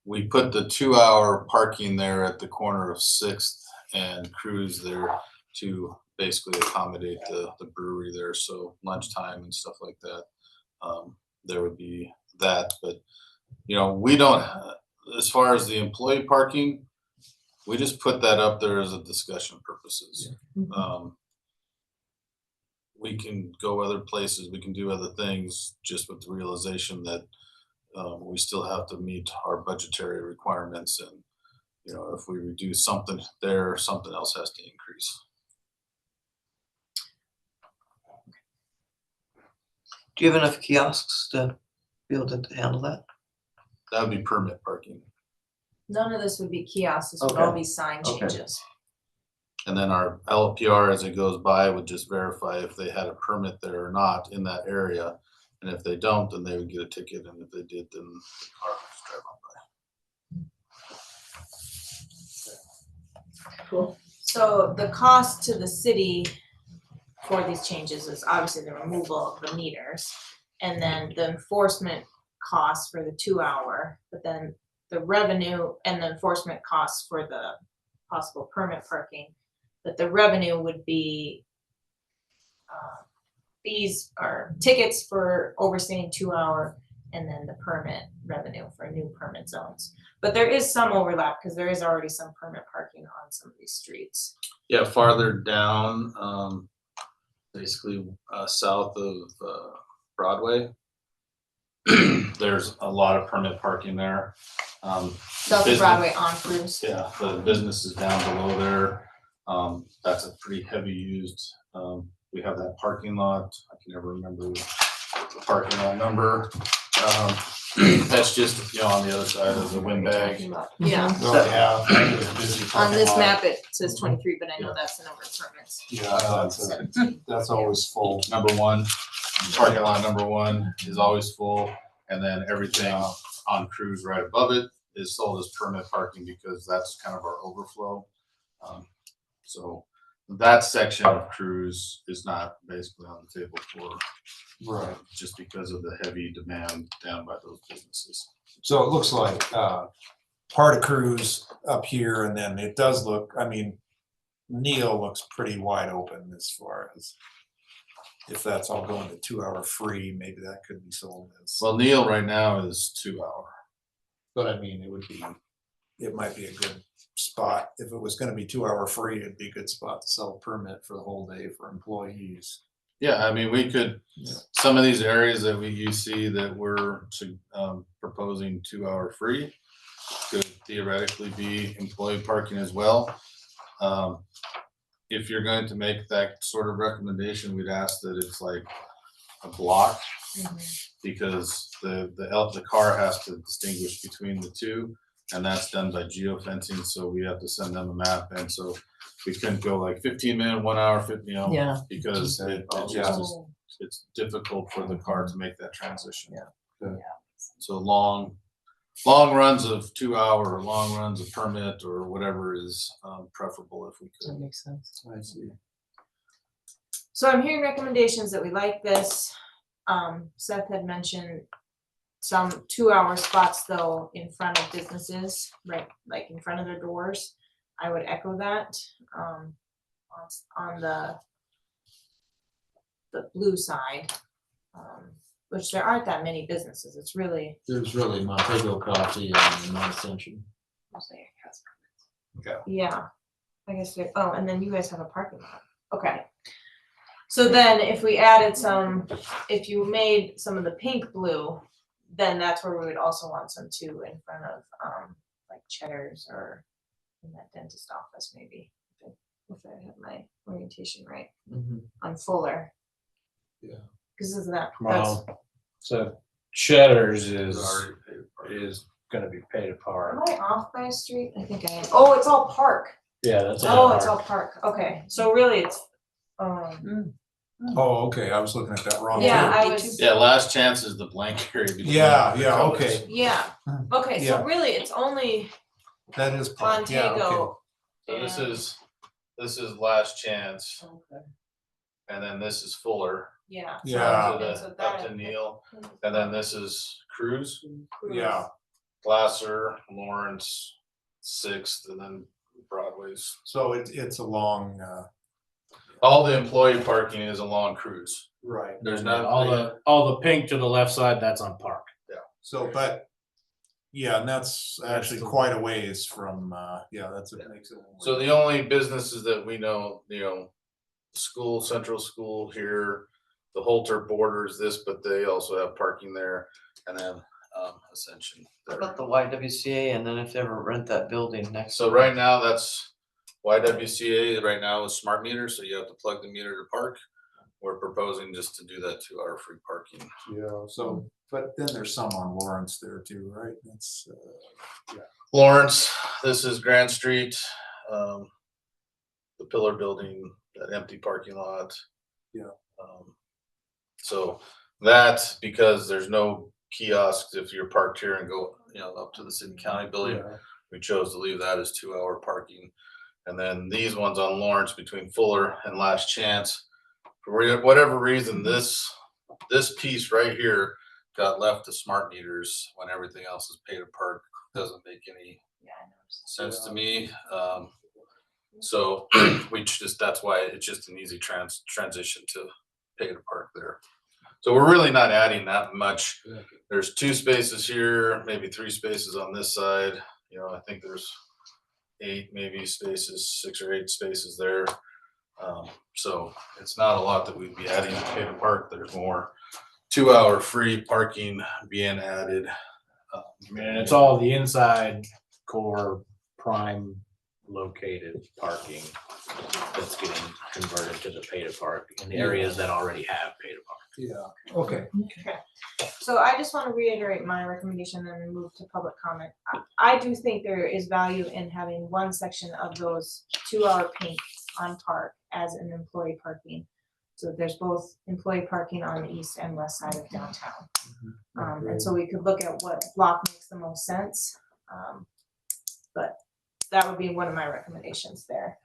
We put the 2 hour parking there at the corner of 6th and Cruz there to basically accommodate the brewery there. So lunchtime and stuff like that, there would be that. But, we don't, as far as the employee parking, we just put that up there as a discussion purposes. We can go other places, we can do other things, just with the realization that we still have to meet our budgetary requirements, and if we reduce something there, something else has to increase. Do you have enough kiosks to be able to handle that? That would be permit parking. none of this would be kiosks, this would all Okay. be sign Okay. changes. And then our LPR as it goes by would just verify if they had a permit there or not in that area. And if they don't, then they would get a ticket, and if they did, then the car would just drive on by. Cool. So the cost to the city for these changes is obviously the removal of the meters, and then the enforcement costs for the 2 hour, but then the revenue and the enforcement costs for the possible permit parking. But the revenue would be fees or tickets for overstaying 2 hour, and then the permit revenue for new permit zones. But there is some overlap because there is already some permit parking on some of these streets. Yeah, farther down, basically south of Broadway, there's a lot of permit parking there. South of business- Broadway on Cruise. Yeah, the business is down below there. That's a pretty heavy used, we have that parking lot. I can never remember the parking lot number. That's just, you know, on the other side of the windbag. Yeah, Oh, yeah. that was a busy on parking this lot. map it says 23, but I know that's the number of permits. Yeah, that's always full. Number one, parking lot number one is always full, and then everything on Cruise right above it is sold as permit parking because that's kind of our overflow. So that section of Cruise is not basically on the table for, Right. just because of the heavy demand down by those businesses. So it looks like part of Cruise up here, and then it does look, I mean, Neil looks pretty wide open as far as if that's all going to 2 hour free, maybe that could be sold as. Well, Neil right now is 2 hour. But I mean, it might be a good spot. If it was gonna be 2 hour free, it'd be a good spot to sell a permit for the whole day for employees. Yeah, I mean, we could, some of these areas that you see that we're proposing 2 hour free could theoretically be employee parking as well. If you're going to make that sort of recommendation, we'd ask that it's like a block, because the car has to distinguish between the two, and that's done by geofencing, so we have to send them a map, and so we couldn't go like 15-minute, 1 hour, 50, you know, Yeah. because it just Yeah. is, it's difficult for the car to make that transition. Yeah. So long runs of 2 hour, or long runs of permit, or whatever is preferable if we That could. makes sense. I see. So I'm hearing recommendations that we like this. Seth had mentioned some 2 hour spots though in front of businesses, right, like in front of their doors. I would echo that, on the blue side, which there aren't that many businesses. It's really, There's really Montego Coffee and North Ascension. yeah, I guess, oh, and then you guys have a parking lot, okay. So then if we added if you made some of the pink blue, then that's where we would also want some too in front of, like Cheddar's or in that dentist office maybe, if I have my orientation right, on Fuller. Yeah. Cause isn't that's, Well, so Cheddar's It's is already paid for. gonna be paid apart. am I off by a street? I think I am. Oh, it's all park. Yeah, that's. Oh, it's all park. Okay, so really it's, Oh, okay, I was looking at that wrong. yeah, too. I was, Yeah, last chance is the blank area. between Yeah, the yeah, colors. okay. yeah, okay, so Yeah. really it's only That is part, yeah, okay. Montego. So this and- is last chance, Okay. and then this is Fuller. Yeah. so- Yeah. Up to and so the- that up to is- Neil, and then this is Cruz, Yeah, Glasser, Lawrence, Sixth, and then Broadway's. so it's a long, All the employee parking is along Cruz. right. There's And not then all the pink to the left side, that's on Park. So, but, yeah, and that's actually quite a ways from, yeah, that's what makes it. So the only businesses that we know, school, Central School here, the Holter borders this, but they also have parking there, and then Ascension What there. about the YWCA, and then if they ever rent that building next? So right now, that's YWCA right now is smart meters, so you have to plug the meter to park. We're proposing just to do that 2 hour free parking. Yeah, so, but then there's some on Lawrence there too, right? That's, Lawrence, this is Grand Street. the Pillar building, that empty parking lot. Yeah. So that's because there's no kiosks if you're parked here and go, up to the city county building. Yeah. We chose to leave that as 2-hour parking. And then these ones on Lawrence between Fuller and Last Chance, for whatever reason, this piece right here got left to smart meters when everything else is pay to park. Doesn't make any sense to me. So that's why it's just an easy transition to pay to park there. So we're really not adding that much. There's 2 spaces here, maybe 3 spaces on this side. I think there's 8 maybe spaces, 6 or 8 spaces there. So it's not a lot that we'd be adding to pay to park. There's more 2-hour free parking being added. And it's all the inside core prime located parking that's getting converted to the pay to park in the areas that already have pay to park. Yeah, okay. So I just want to reiterate my recommendation and then move to public comment. I do think there is value in having one section of those 2-hour paints on park as an employee parking. So there's both employee parking on the east and west side of downtown. And so we could look at what block makes the most sense. But that would be one of my recommendations there.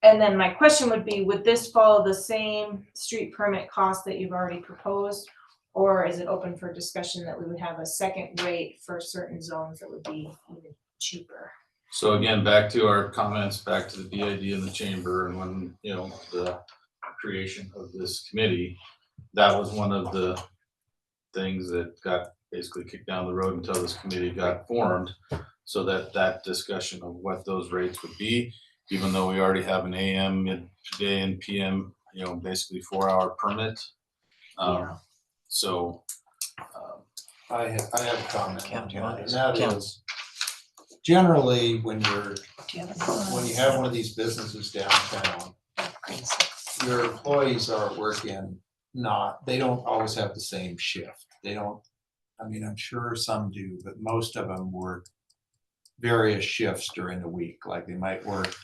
And then my question would be, would this follow the same street permit cost that you've already proposed? Or is it open for discussion that we would have a second rate for certain zones that would be even cheaper? So again, back to our comments, back to the BID and the chamber, and when, the creation of this committee, that was one of the things that got basically kicked down the road until this committee got formed, so that discussion of what those rates would be, even though we already have an AM, midday, and PM, basically 4-hour permit. So I have a comment on County that, audits. and that is generally when you have one of these businesses downtown, your employees are working they don't always have the same shift. They don't, I'm sure some do, but most of them work various shifts during the week. Like they might work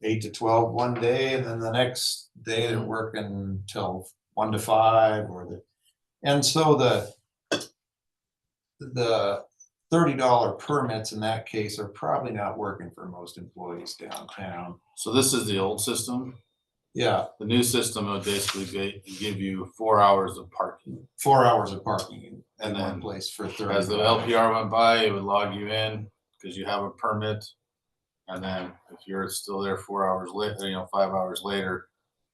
8 to 12 one day, and then the next day they're working till 1 to 5, and so the $30 permits in that case are probably not working for most employees downtown. So this is the old system. Yeah, The new system would basically give you 4 hours of parking. 4 hours of parking in And one then place for 30. As the LPR went by, it would log you in because you have a permit. And then if you're still there 4 hours later, 5 hours later,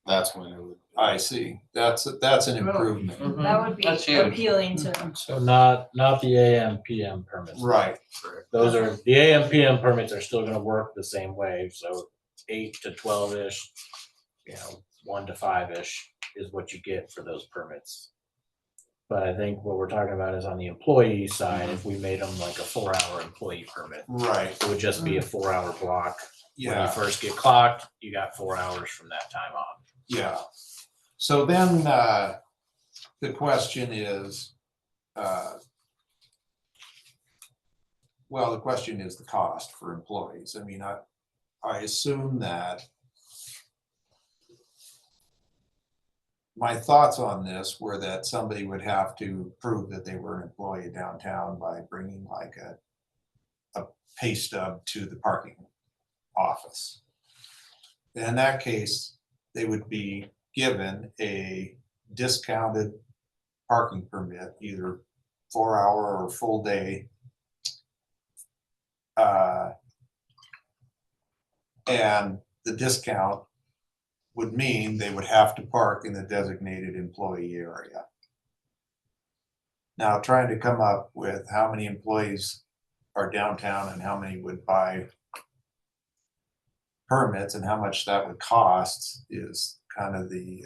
that's when it would. I see. That's an improvement. That would be That's huge. appealing to. So not the AM PM permits. Right. Those are, the AM PM permits are still gonna work the same way, so 8 to 12-ish, 1 to 5-ish is what you get for those permits. But I think what we're talking about is on the employee side, if we made them like a 4-hour employee permit, Right. it would just be a 4-hour block. When you Yeah. first get clocked, you got 4 hours from that time on. Yeah. So then the question is, the question is the cost for employees. I assume that my thoughts on this were that somebody would have to prove that they were an employee downtown by bringing like a pay stub to the parking office. In that case, they would be given a discounted parking permit, either 4-hour or full day. And the discount would mean they would have to park in the designated employee area. Now, trying to come up with how many employees are downtown and how many would buy permits and how much that would cost is kind of the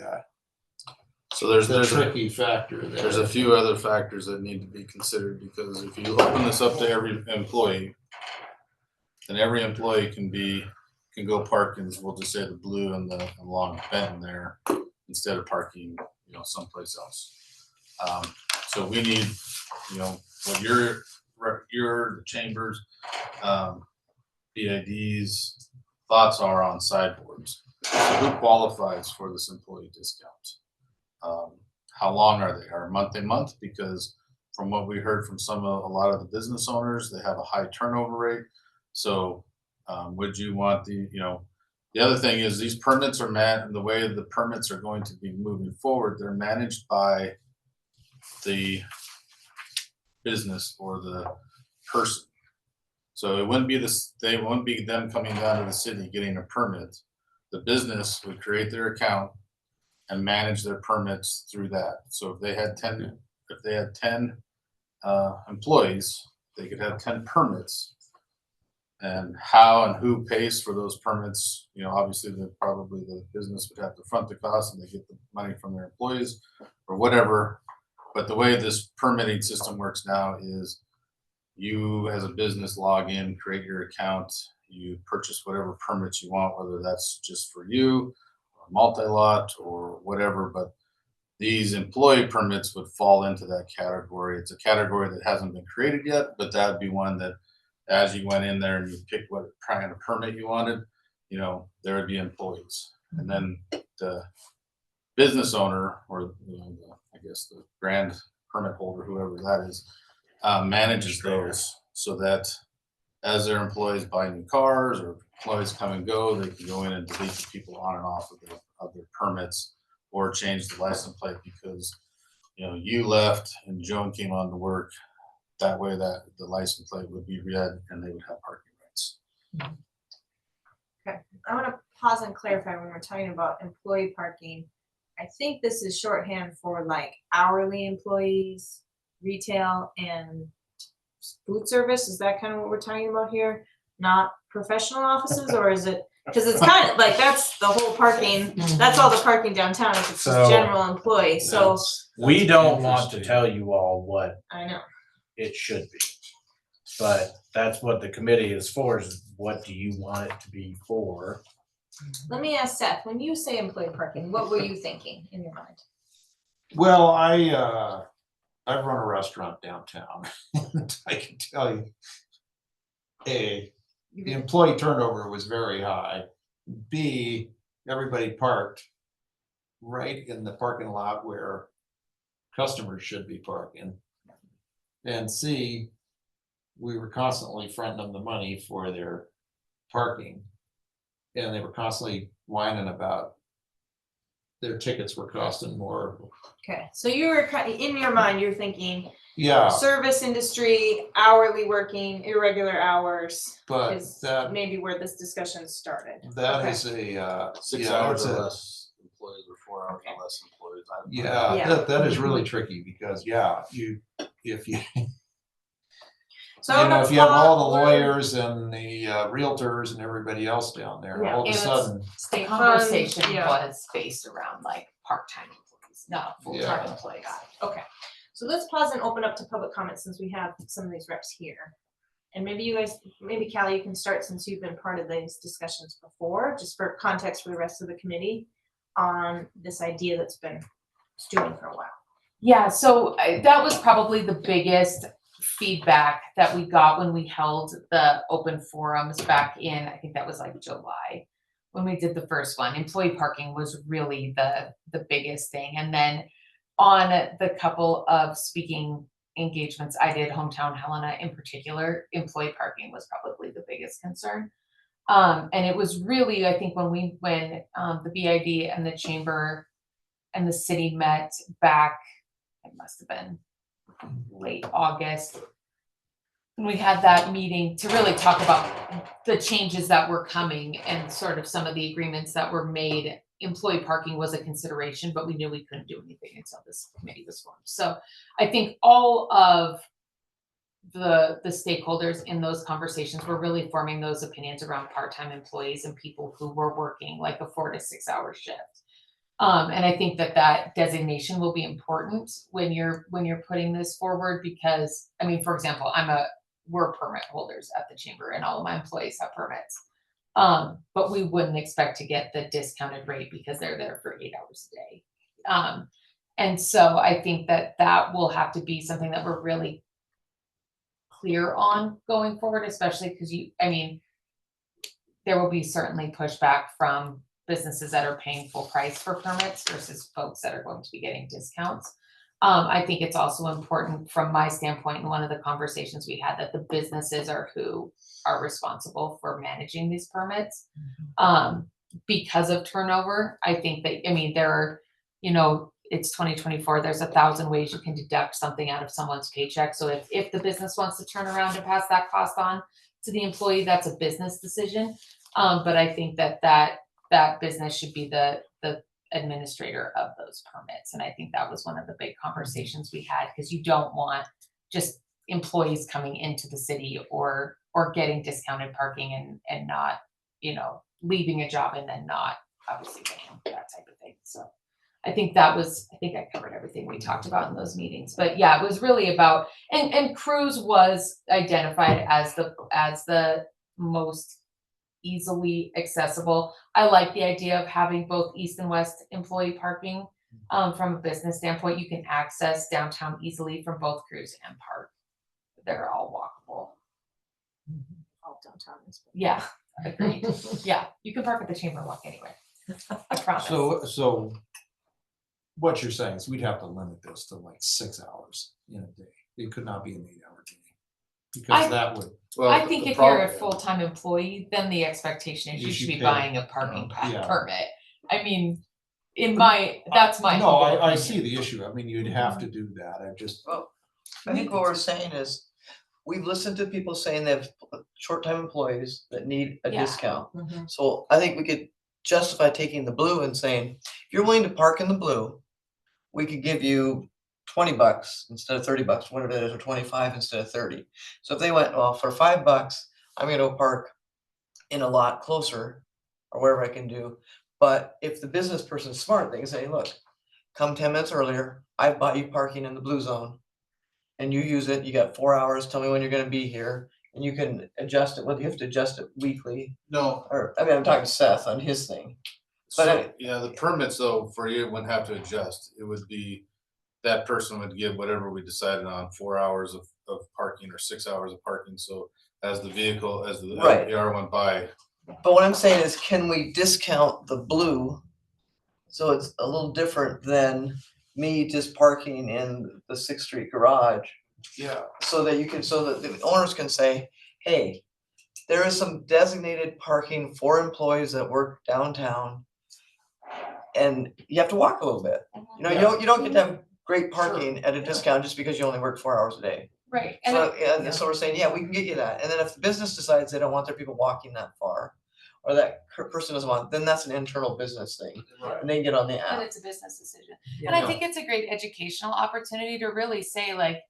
So there's a tricky factor there. There's a few other factors that need to be considered, because if you open this up to every employee, then every employee can go park in, we'll just say the blue and the along Benton there, instead of parking, someplace else. So we need, what your the chambers, BIDs, thoughts are on sideboards. So who qualifies for this employee discount? How long are they? Are month to month? Because from what we heard from a lot of the business owners, they have a high turnover rate. So would you want the other thing is these permits are the way the permits are going to be moving forward, they're managed by the business or the person. So it wouldn't be they wouldn't be them coming down to the city getting a permit. The business would create their account and manage their permits through that. So if they had 10 employees, they could have 10 permits. And how and who pays for those permits, obviously probably the business would have to front the cost and they get the money from their employees or whatever. But the way this permitting system works now is you as a business log in, create your account, you purchase whatever permits you want, whether that's just for you, or multi-lot or whatever, but these employee permits would fall into that category. It's a category that hasn't been created yet, but that would be one that as you went in there and you picked what kind of permit you wanted, there would be employees. And then the business owner or I guess the brand permit holder, whoever that is, manages those so that as their employees buy new cars or employees come and go, they can go in and delete the people on and off of their permits or change the license plate because you left and Joan came on to work. That way that the license plate would be read and they would have parking rights. Okay, I want to pause and clarify when we're talking about employee parking. I think this is shorthand for like hourly employees, retail, and food service. Is that kind of what we're talking about here? Not professional offices, or is it? Because it's kind of like that's the whole parking. That's all the parking downtown. If it's just general employee. So we don't want to tell you all what I know. it should be. But that's what the committee is for, is what do you want it to be for? Let me ask Seth, when you say employee parking, what were you thinking in your mind? Well, I run a restaurant downtown. And I can tell you, A, the employee turnover was very high. B, everybody parked right in the parking lot where customers should be parking. And C, we were constantly fronting them the money for their parking. And they were constantly whining about their tickets were costing more. Okay, so you were in your mind, you're thinking Yeah, service industry, hourly working, irregular hours but is that maybe where this discussion started. that Okay. is a 6 yeah, hours it's or a- less employees or 4 hours or less employees. yeah, Yeah. that is really tricky because if you So I'm gonna if you have all the pause- lawyers and the realtors and everybody else down there, Yeah, all of a and it's- sudden, The Fun, conversation yeah. was based around like part-time employees, not full-time Yeah. employees. Okay, so let's pause and open up to public comment since we have some of these reps here. And maybe you guys, maybe Callie, you can start since you've been part of these discussions before, just for context for the rest of the committee on this idea that's been stewing for a while. Yeah, so that was probably the biggest feedback that we got when we held the open forums back in, I think that was like July, when we did the first one. Employee parking was really the biggest thing. And then on the couple of speaking engagements I did, Hometown Helena in particular, employee parking was probably the biggest concern. And it was really, I think when the BID and the chamber and the city met back, it must have been late August, when we had that meeting to really talk about the changes that were coming and sort of some of the agreements that were made. Employee parking was a consideration, but we knew we couldn't do anything until this committee was formed. So I think all of the stakeholders in those conversations were really forming those opinions around part-time employees and people who were working like a 4 to 6 hour shift. And I think that designation will be important when you're putting this forward, because I mean, for example, we're permit holders at the chamber and all of my employees have permits. But we wouldn't expect to get the discounted rate because they're there for 8 hours a day. And so I think that will have to be something that we're really clear on going forward, especially because there will be certainly pushback from businesses that are paying full price for permits versus folks that are going to be getting discounts. I think it's also important from my standpoint, in one of the conversations we had, that the businesses are who are responsible for managing these permits. Because of turnover, I think that, I mean, there are, you know, it's 2024, there's 1,000 ways you can deduct something out of someone's paycheck. So if the business wants to turn around and pass that cost on to the employee, that's a business decision. But I think that business should be the administrator of those permits. And I think that was one of the big conversations we had, because you don't want just employees coming into the city or getting discounted parking and not, you know, leaving a job and then not obviously paying, that type of thing. So I think I covered everything we talked about in those meetings. But yeah, it was really about, and Cruise was identified as the most easily accessible. I like the idea of having both east and west employee parking. From a business standpoint, you can access downtown easily from both Cruise and Park. They're all walkable. All downtown is. Yeah, agreed. Yeah, you can park at the Chamber Walk anyway. I promise. So what you're saying is we'd have to limit this to like 6 hours in a day. It could not be an 8-hour day. Because that would, Well, I think the if you're a problem- full-time employee, then the expectation is You you should should be pay. buying a parking Yeah. permit. I mean, that's my. no, humble I opinion. see the issue. I mean, you'd have to do that. I just, Well, I think what we're saying is, we've listened to people saying they have short-time employees that need a Yeah. discount. Mhm. So I think we could justify taking the blue and saying, if you're willing to park in the blue, we could give you $20 instead of $30, whatever that is, or 25 instead of 30. So if they went, well, for $5, I'm gonna go park in a lot closer or wherever I can do. But if the business person's smart, they can say, look, come 10 minutes earlier, I bought you parking in the blue zone. And you use it, you got 4 hours, tell me when you're gonna be here, and you can adjust it, whether you have to adjust it weekly, No, or, I mean, I'm talking to Seth on his thing. But so, yeah, the permits though, for you wouldn't have to adjust. It would be, that person would give whatever we decided on, 4 hours of parking or 6 hours of parking. So as the Right. LPR went by, But what I'm saying is, can we discount the blue? So it's a little different than me just parking in the 6th Street garage, yeah, so that the owners can say, hey, there is some designated parking for employees that work downtown. And you have to walk a little bit. You know, you don't get to have great parking at a discount just because you only work 4 hours a day. Right, and So, yeah, so we're saying, yeah, we can get you that. And then if the business decides they don't want their people walking that far, or that person doesn't want, then that's an internal business thing. right. And they get on the but app. it's a business decision. And I think it's a great educational opportunity to really say, like,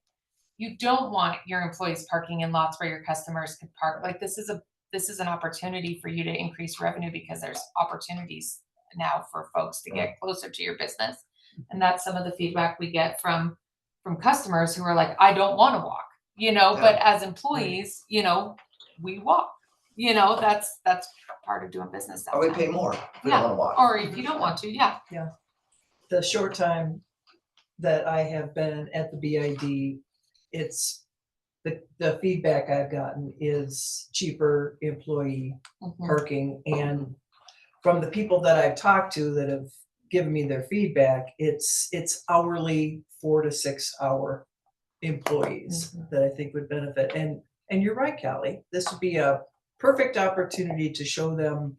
you don't want your employees parking in lots where your customers could park. Like, this is an opportunity for you to increase revenue, because there's opportunities now for folks to get closer to your business. And that's some of the feedback we get from customers who are like, I don't want to walk, you know, but as employees, you know, we walk, you know, that's part of doing business. Or we downtown. pay more if we Yeah. don't wanna walk. Or if you don't want to, yeah. The short time that I have been at the BID, it's, the feedback I've gotten is cheaper employee Mhm. parking. And from the people that I've talked to that have given me their feedback, it's hourly 4 to 6 hour employees that I think would benefit. And you're right, Callie, this would be a perfect opportunity to show them,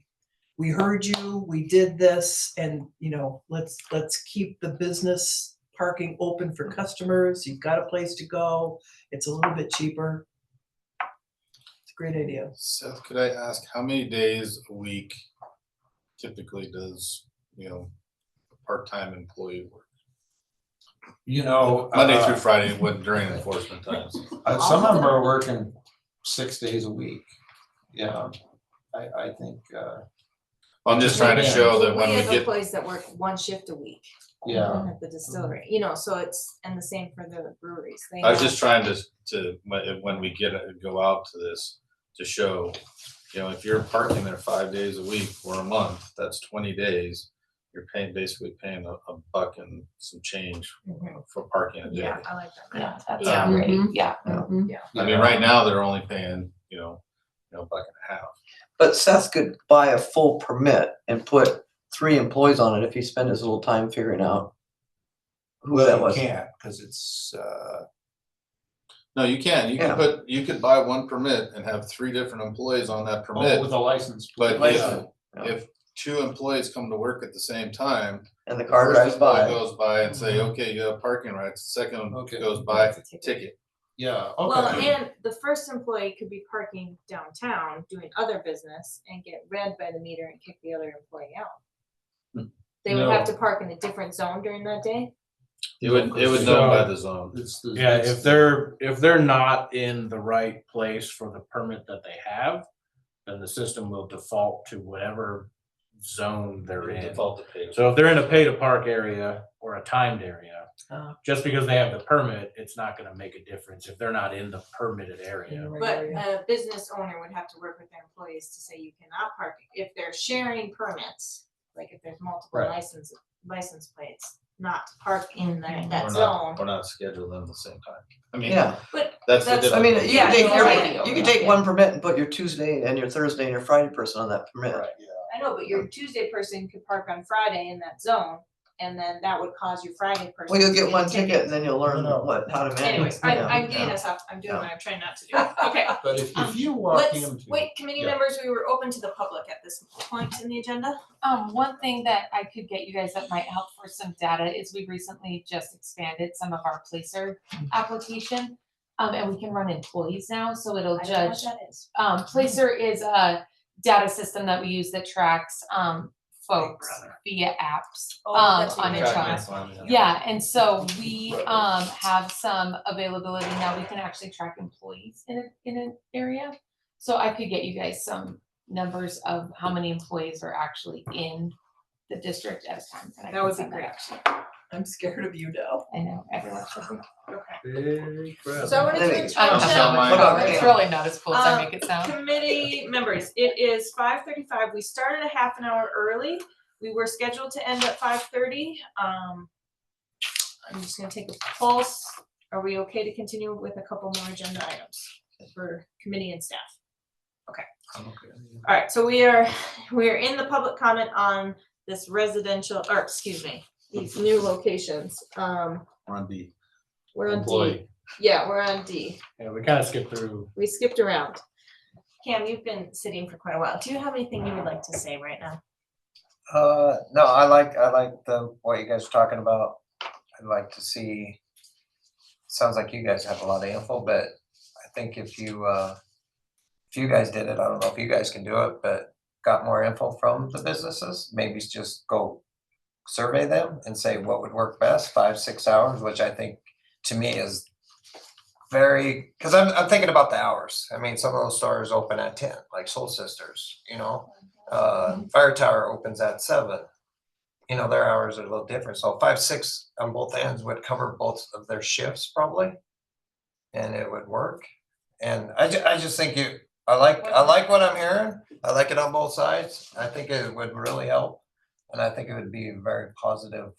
we heard you, we did this, and you know, let's keep the business parking open for customers. You've got a place to go. It's a little bit cheaper. It's a great idea. Seth, could I ask how many days a week typically does, you know, a part-time employee work? You know. Monday through Friday, when during enforcement times. Some of them are working 6 days a week. Yeah, I think, I'm just trying to show that when We we have get, employees that work one shift a week yeah, at the distillery, you know, so it's, and the same for the breweries. They I was have- just trying to, when we go out to this, to show, you know, if you're parking there 5 days a week for a month, that's 20 days. You're basically paying a buck and some change for parking a day. Yeah, I like that. Yeah, that's Yeah. great. Yeah. I mean, right now, they're only paying, you know, buck and a half. But Seth could buy a full permit and put 3 employees on it if he spent his little time figuring out who that Well, was. you can't, cause it's, No, you can. You Yeah. can you could buy one permit and have 3 different employees on that permit. With a license. But License, yeah. if 2 employees come to work at the same time, And the the car first drives employee by. goes by and say, okay, you have parking rights. The second one Okay. goes by, It's a ticket. ticket. Yeah, Well, okay. and the first employee could be parking downtown doing other business and get read by the meter and kick the other employee out. They would have to park in a different zone during that day? It would know by the zone. Yeah, if they're not in the right place for the permit that they have, then the system will default to whatever zone they're in. Default to pay. So if they're in a pay to park area or a timed area, Oh. just because they have the permit, it's not gonna make a difference if they're not in the permitted In the area. right But area. a business owner would have to work with their employees to say you cannot park, if they're sharing permits, like if there's multiple Right. license plates, not to park in that Or zone. not schedule them at the same time. I mean, Yeah, But that's the that's- difference. I mean, you Yeah, can take no, your, right. you can take one permit and put your Tuesday and your Thursday and your Friday person on that permit. Right. I know, but your Tuesday person could park on Friday in that zone, and then that would cause your Friday person. Well, you'll to get one ticket and then you'll learn No. how to manage. Anyways, Yeah, I'm getting yeah. us off, I'm doing Yeah. what I'm trying not to do, okay. But if you walk Let's, into. wait, committee yeah. members, we were open to the public at this point in the agenda. One thing that I could get you guys that might help for some data is we recently just expanded some of our Placer application. And we can run employees now, so it'll I don't know what judge. that is. Placer is a data system that we use that tracks folks Brother. via apps Oh, that's what on you insurance. mentioned. Yeah, and so we have some availability now. We can actually track employees in an area. So I could get you guys some numbers of how many employees are actually in the district at a time. and I That can would be send great. out. I'm scared of you now. I know, everyone should be. Big brother. So I wanted to Maybe. mention. I don't Tell my- have that. It's really not as cool as I Um, make it sound. Committee members, it is 5:35. We started a half an hour early. We were scheduled to end at 5:30. I'm just gonna take a pulse. Are we okay to continue with a couple more agenda items for committee and staff? I'm okay. All right, so we are in the public comment on this residential, or excuse me, these new locations. We're on B. We're on D. Employee. Yeah, we're on D. Yeah, we kind of skipped through. We skipped around. Cam, you've been sitting for quite a while. Do you have anything you would like to say right now? No, I like what you guys are talking about. I'd like to see, sounds like you guys have a lot of info, but I think if you guys did it, I don't know if you guys can do it, but got more info from the businesses, maybe just go survey them and say what would work best, 5-6 hours, which I think to me is very, cause I'm thinking about the hours. I mean, some of those stores open at 10, like Soul Sisters, Fire Tower opens at 7. Their hours are a little different. So 5-6 on both ends would cover both of their shifts probably. And it would work. And I just think I like what I'm hearing. I like it on both sides. I think it would really help. And I think it would be a very positive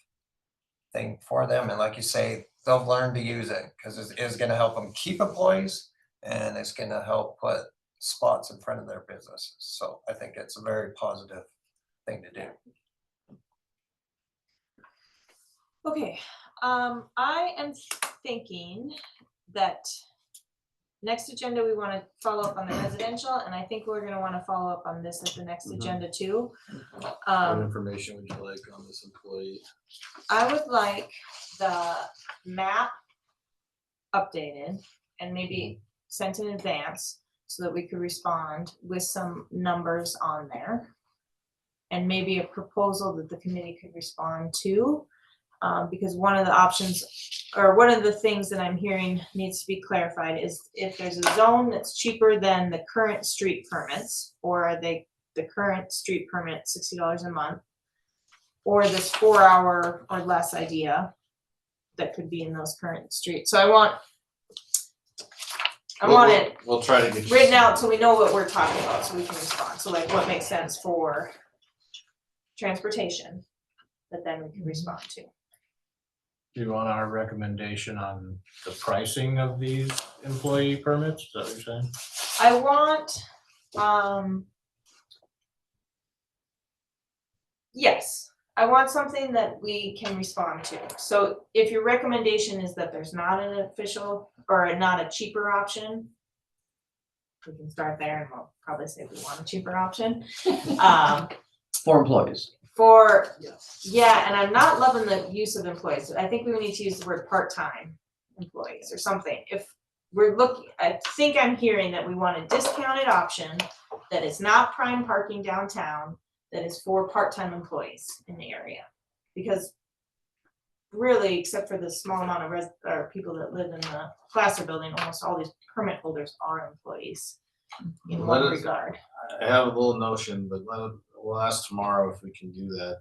thing for them. And like you say, they'll learn to use it because it is going to help them keep employees and it's going to help put spots in front of their businesses. So I think it's a very positive thing to do. Okay, I am thinking that next agenda, we wanna follow up on the residential, and I think we're gonna wanna follow up on this at the next agenda too. What information would you like on this employee? I would like the map updated and maybe sent in advance so that we could respond with some numbers on there. And maybe a proposal that the committee could respond to. Because one of the options, or one of the things that I'm hearing needs to be clarified is if there's a zone that's cheaper than the current street permits, or are the current street permit $60 a month, or this 4-hour or less idea that could be in those current streets. So I want it We'll try to get you written some- out so we know what we're talking about, so we can respond. So like what makes sense for transportation that then we can respond to. Do you want our recommendation on the pricing of these employee permits? Is that what you're saying? I want Yes, I want something that we can respond to. So if your recommendation is that there's not an official or not a cheaper option, we can start there and we'll probably say we want a cheaper option. For employees. For, yeah, and I'm not loving the use of employees. I think we need to use the word part-time employees or something. If we're looking, I think I'm hearing that we want a discounted option that is not prime parking downtown, that is for part-time employees in the area. Because really, except for the small amount of or people that live in the Placer building, almost all these permit holders are employees in one Let us- regard. I have a little notion, but we'll ask tomorrow if we can do that.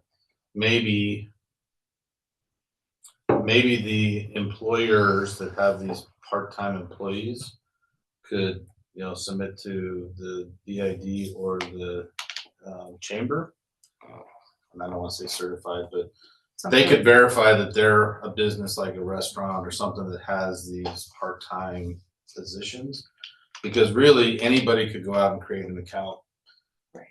Maybe the employers that have these part-time employees could, submit to the BID or the chamber. And I don't want to say certified, but they could verify that they're a business like a restaurant or something that has these part-time positions. Because really, anybody could go out and create an account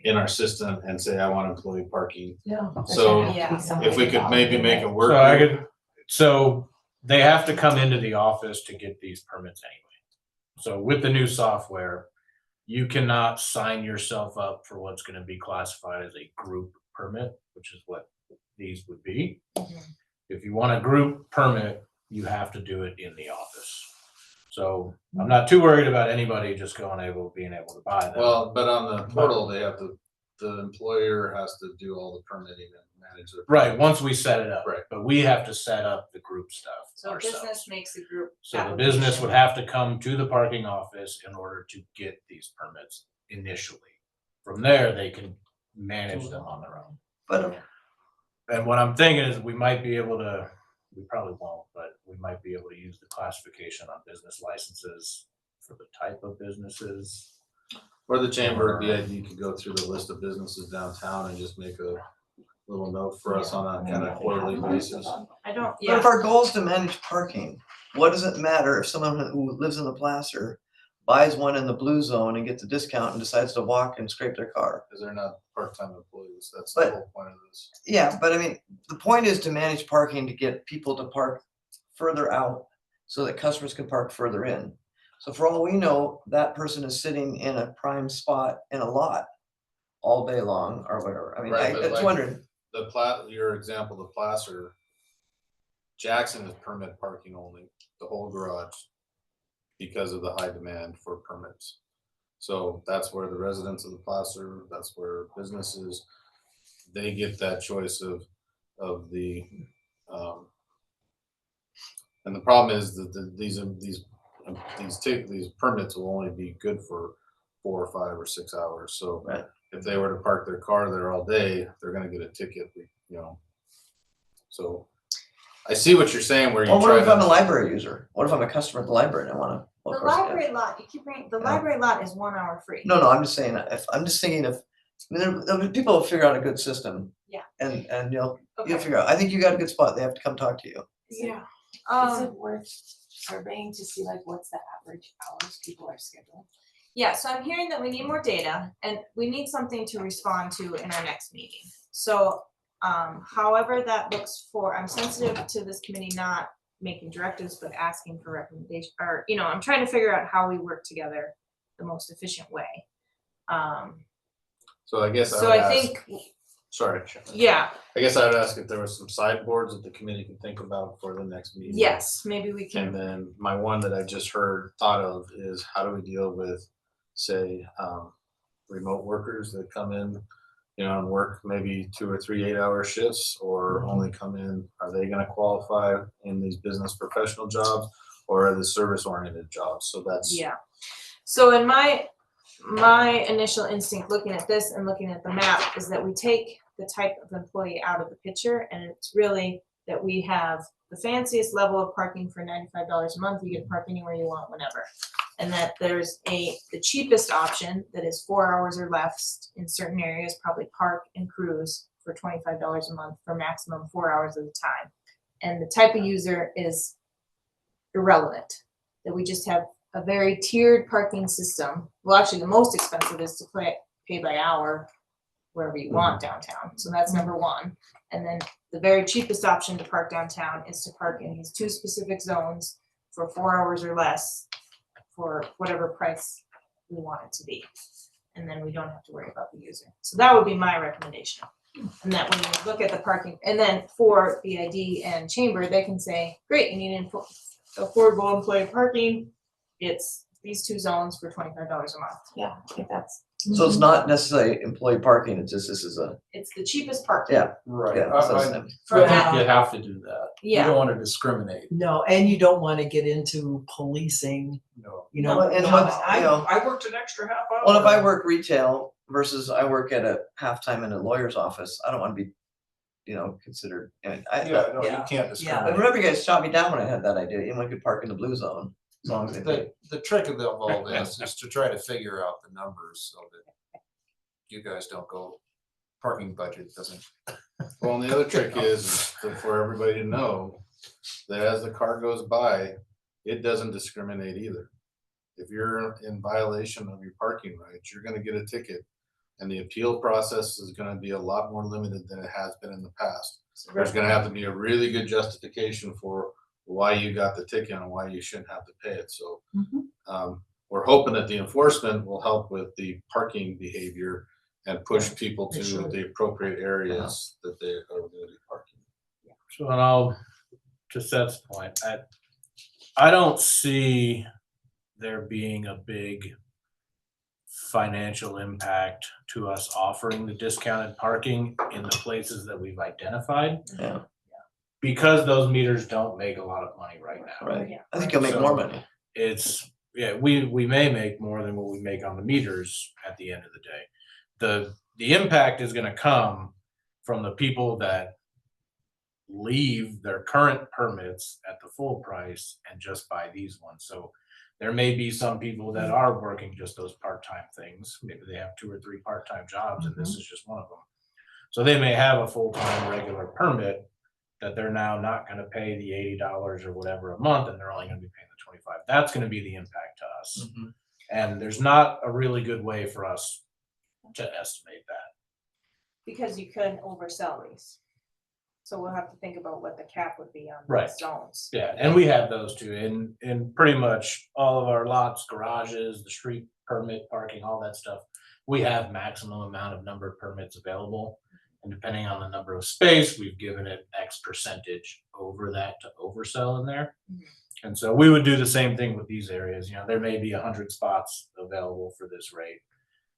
in our system and say, I want employee parking. Yeah. So Yeah. if we could maybe make a work. So I could, so they have to come into the office to get these permits anyway. So with the new software, you cannot sign yourself up for what's gonna be classified as a group permit, which is what these would be. If you want a group permit, you have to do it in the office. So I'm not too worried about anybody just being able to buy them. Well, but on the portal, they have to, the employer has to do all the permitting and manage their. Right, once we set it up. Right. But we have to set up the group stuff So ourselves. business makes a group. So the business would have to come to the parking office in order to get these permits initially. From there, they can manage them on their own. But And what I'm thinking is we might be able to, we probably won't, but we might be able to use the classification on business licenses for the type of businesses. Or the chamber of BID could go through the list of businesses downtown and just make a little note for us on a kind of quarterly basis. I don't, But if yeah, our goal is to manage parking, what does it matter if someone who lives in the Placer buys one in the blue zone and gets a discount and decides to walk and scrape their car? Because they're not part-time employees. That's the But- whole point of this. Yeah, but I mean, the point is to manage parking to get people to park further out so that customers can park further in. So for all we know, that person is sitting in a prime spot in a lot all day long or whatever. I mean, Right, I but just like- wondering, Your example, the Placer, Jackson is permit parking only, the whole garage, because of the high demand for permits. So that's where the residents of the Placer, that's where businesses, they get that choice of the, and the problem is that these permits will only be good for 4 or 5 or 6 hours. So Right. if they were to park their car there all day, they're gonna get a ticket, So I see what you're saying where you well, what try if I'm a to, library user? What if I'm a customer at the library and I wanna? well, the of course, yeah. library lot, you keep bringing, the Yeah. library lot is 1 hour free. No, I'm just saying, I'm just thinking if, I mean, people will figure out a good system. Yeah. And you'll Okay. figure out, I think you got a good spot, they have to come talk to you. Yeah. Is it worth surveying to see like what's the average hours people are scheduled? Yeah, so I'm hearing that we need more data and we need something to respond to in our next meeting. So, however that looks for, I'm sensitive to this committee not making directives, but asking for recommendation, or, I'm trying to figure out how we work together the most efficient way. so I guess I So would I ask, think, sorry. yeah, I guess I would ask if there was some sideboards that the committee can think about for the next meeting. yes, maybe we And can, then my one that I just thought of is how do we deal with, say, remote workers that come in, and work maybe 2 or 3 8-hour shifts, or only come in, are they gonna qualify in these business professional jobs or are the service oriented jobs? So that's. yeah. So in my initial instinct, looking at this and looking at the map, is that we take the type of employee out of the picture, and it's really that we have the fanciest level of parking for $95 a month. You get to park anywhere you want, whenever. And that there's the cheapest option that is 4 hours or less in certain areas, probably park and cruise for $25 a month for maximum 4 hours at a time. And the type of user is irrelevant, that we just have a very tiered parking system. Well, actually, the most expensive is to pay by hour wherever you want downtown. So that's number one. And then the very cheapest option to park downtown is to park in these 2 specific zones for 4 hours or less for whatever price we want it to be. And then we don't have to worry about the user. So that would be my recommendation. And that when you look at the parking, and then for BID and Chamber, they can say, great, you need affordable employee parking. It's these 2 zones for $25 a month. Yeah, I think that's. So it's not necessarily employee parking, it's just, this is a, It's the cheapest parking. Yeah. Right. yeah. so it's- For You that. have to do that. You Yeah. don't want to discriminate. No, and you don't wanna get into policing, No. you know. Well, and no, what's, you know- I worked an extra half hour. Well, if I work retail versus I work at a half-time in a lawyer's office, I don't wanna be, considered, I mean, Yeah, no, you Yeah. can't I discriminate. remember you guys shot me down when I had that idea, anyone could park in the blue zone, as long as they pay. The trick of all this is to try to figure out the numbers so that you guys don't go, parking budget doesn't. Well, and the other trick is for everybody to know that as the car goes by, it doesn't discriminate either. If you're in violation of your parking rights, you're gonna get a ticket. And the appeal process is gonna be a lot more limited than it has been in the past. There's gonna have to be a really good justification for why you got the ticket and why you shouldn't have to pay it. So we're hoping that the enforcement will help with the parking behavior and push people to the appropriate areas that they are gonna be parking. So, and I'll, to Seth's point, I don't see there being a big financial impact to us offering the discounted parking in the places that we've identified. Yeah. Because those meters don't make a lot of money right now. Right, Yeah. I think you'll make more money. It's, we may make more than what we make on the meters at the end of the day. The impact is gonna come from the people that leave their current permits at the full price and just buy these ones. So there may be some people that are working just those part-time things. Maybe they have 2 or 3 part-time jobs and this is just one of them. So they may have a full-time regular permit that they're now not gonna pay the $80 or whatever a month, and they're only gonna be paying the 25. That's gonna be the impact to us. And there's not a really good way for us to estimate that. Because you could oversell these. So we'll have to think about what the cap would be on Right. these zones. Yeah, and we have those too, in pretty much all of our lots, garages, the street permit, parking, all that stuff. We have maximum amount of number of permits available. And depending on the number of space, we've given it X percentage over that to oversell in there. And so we would do the same thing with these areas. There may be 100 spots available for this rate.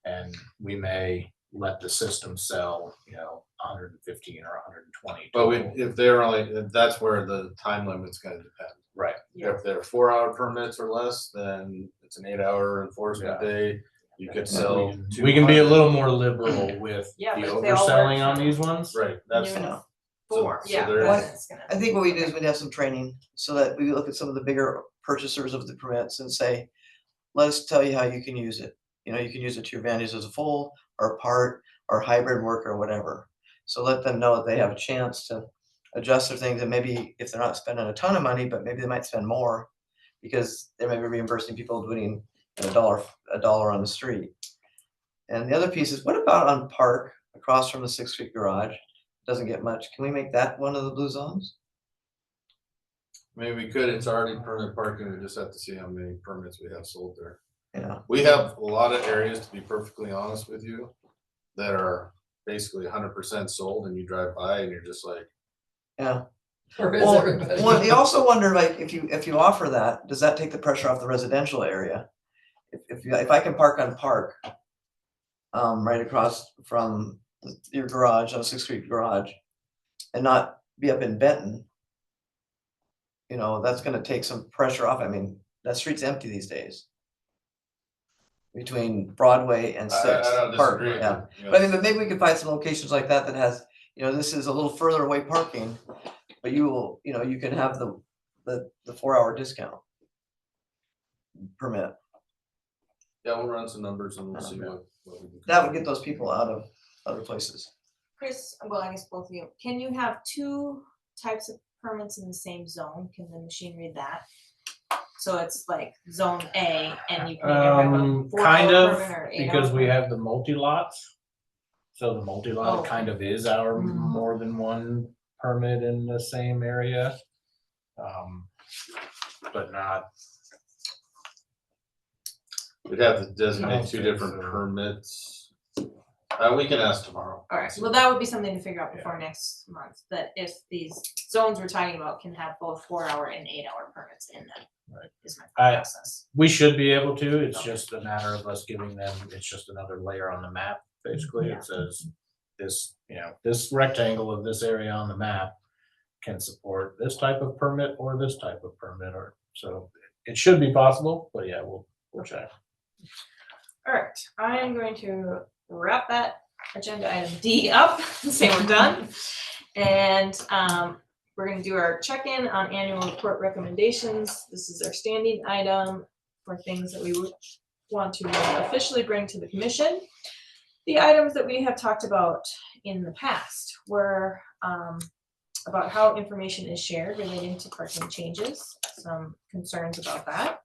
And we may let the system sell, 115 or 120. But if they're only, that's where the time limit's gonna depend. Right. If they're 4-hour permits or less, then it's an 8-hour enforcement day. You could sell. We can be a 200. little more liberal with Yeah, the but if they all work overselling on for- these ones. Right, that's, Noon Yeah. to 4, so yeah. there- that's it's gonna- I think what we do is we'd have some training so that we look at some of the bigger purchasers of the permits and say, let us tell you how you can use it. You can use it to your advantage as a full or part or hybrid work or whatever. So let them know that they have a chance to adjust their things, and maybe if they're not spending a ton of money, but maybe they might spend more because they may be reimbursing people doing $1 on the street. And the other piece is, what about on Park across from the 6th Street Garage? Doesn't get much. Can we make that one of the blue zones? maybe we could, it's already permit parking, we just have to see how many permits we have sold there. Yeah. We have a lot of areas, to be perfectly honest with you, that are basically 100% sold, and you drive by and you're just like, Yeah. Or is Well, everybody? well, you also wonder, like, if you offer that, does that take the pressure off the residential area? If I can park on Park, right across from your garage, on 6th Street Garage, and not be up in Benton, that's gonna take some pressure off. I mean, that street's empty these days. Between Broadway and I 6th. don't Park, disagree. yeah. you know, But I mean, but maybe we could find some locations like that that has, this is a little further away parking, but you will, you can have the 4-hour discount permit. Yeah, we'll run some numbers and we'll see what we can. That would get those people out of other places. Chris, well, I guess both of you, can you have 2 types of permits in the same zone? Can the machine read that? So it's like zone A and you can either have a 4-hour Kind of, permit or 8-hour because we permit. have the multi-lots. So the multi-lot Oh. kind of is our Mm. more than one permit in the same area. But not, We'd have to I designate don't two think different so. permits. We can ask tomorrow. Alright, well, that would be something to figure out before next month, that if these zones we're talking about can have both 4-hour and 8-hour permits in them. Right. Is my I- process. we should be able to, it's just a matter of us giving them, it's just another layer on the map, basically. Yeah. It says this, this rectangle of this area on the map can support this type of permit or this type of permit, or, so it should be possible, but yeah, we'll check. Alright, I am going to wrap that agenda item D up, say we're done. And we're gonna do our check-in on annual report recommendations. This is our standing item for things that we would want to officially bring to the commission. The items that we have talked about in the past were about how information is shared relating to parking changes, some concerns about that.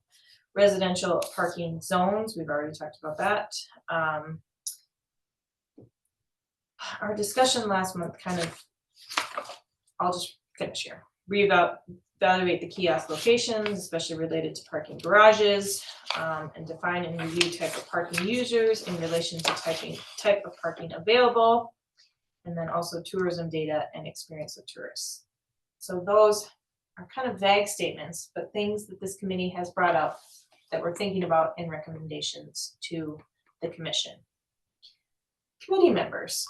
Residential parking zones, we've already talked about that. Our discussion last month kind of, I'll just finish here. Evaluate the kiosk locations, especially related to parking garages, and define and review type of parking users in relation to type of parking available, and then also tourism data and experience of tourists. So those are kind of vague statements, but things that this committee has brought up that we're thinking about in recommendations to the commission. Committee members,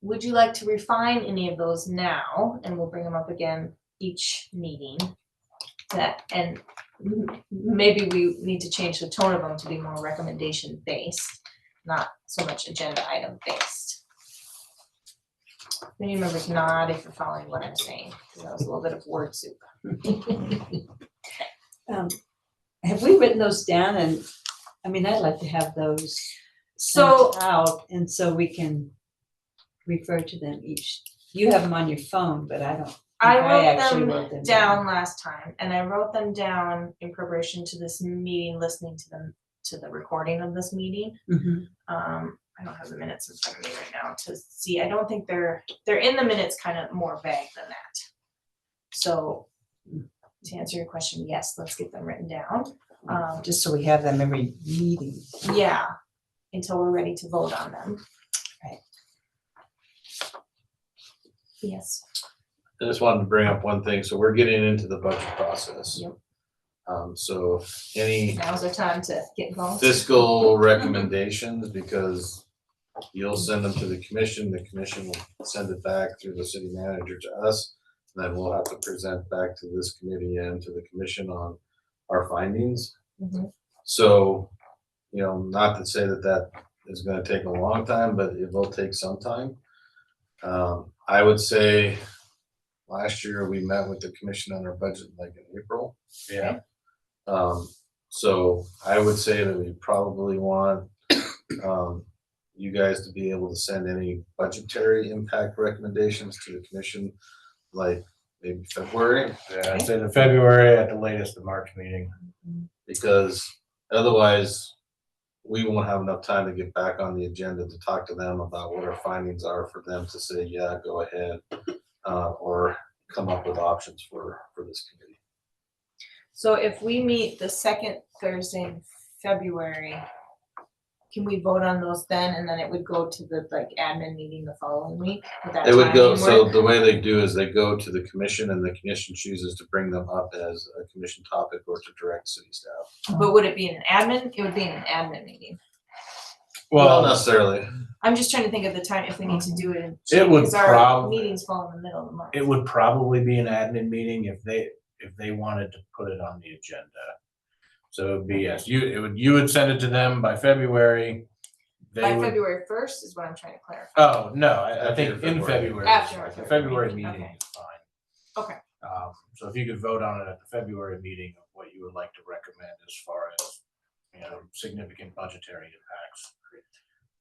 would you like to refine any of those now? And we'll bring them up again each meeting. And maybe we need to change the tone of them to be more recommendation based, not so much agenda item based. Committee members nod if you're following what I'm saying, because that was a little bit of word soup. Have we written those down? And I mean, I'd like to have those So sent out, and so we can refer to them each. You have them on your phone, but I don't. think I wrote actually them wrote down last time, and I wrote them down in preparation to this meeting, listening to the recording of this meeting. Mhm. I don't have the minutes in front of me right now to see. I don't think they're in the minutes kind of more vague than that. So to answer your question, yes, let's get them written down. Just so we have them every meeting. Yeah, until we're ready to vote on them. Right. Yes. I just wanted to bring up one thing. So we're getting into the budget process. Yep. So any Now's our time to get involved. fiscal recommendations, because you'll send them to the commission will send it back through the city manager to us. And then we'll have to present back to this committee and to the commission on our findings. Mhm. So, not to say that is gonna take a long time, but it will take some time. I would say last year we met with the commission on our budget like in April. Yeah. So I would say that we probably want you guys to be able to send any budgetary impact recommendations to the commission, like maybe February, Yeah, I'd say the February, at the latest, the March meeting. because otherwise we won't have enough time to get back on the agenda to talk to them about what our findings are for them to say, yeah, go ahead, or come up with options for this committee. So if we meet the second Thursday in February, can we vote on those then, and then it would go to the admin meeting the following week? that They would go, timing so work? the way they do is they go to the commission and the commission chooses to bring them up as a commission topic or to direct city staff. But would it be an admin? It would be an admin meeting. Not Well, necessarily. I'm just trying to think of the time if we need to do it in. It would because our prob- meetings fall in the middle of the month. it would probably be an admin meeting if they wanted to put it on the agenda. So it would be, yes, you would send it to them by February. They By would, February 1st is what I'm trying to clarify. oh, no, I think After in February. February. After is our fine. The February February meeting, meeting okay. is fine. Okay. So if you could vote on it at the February meeting of what you would like to recommend as far as, significant budgetary impacts,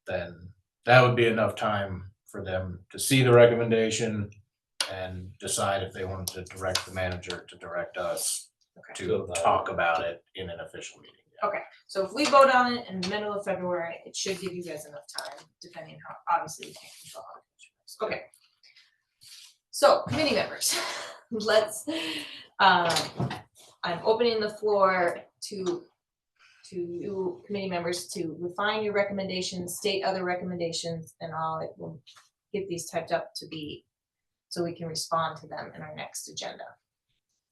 then that would be enough time for them to see the recommendation and decide if they wanted to direct the manager to direct us Okay. to talk about it in an official meeting. So if we vote on it in the middle of February, it should give you guys enough time, depending how, obviously we can't control how the commission works. Okay. So committee members, let's, I'm opening the floor to you committee members to refine your recommendations, state other recommendations, and I'll will get these typed up to be, so we can respond to them in our next agenda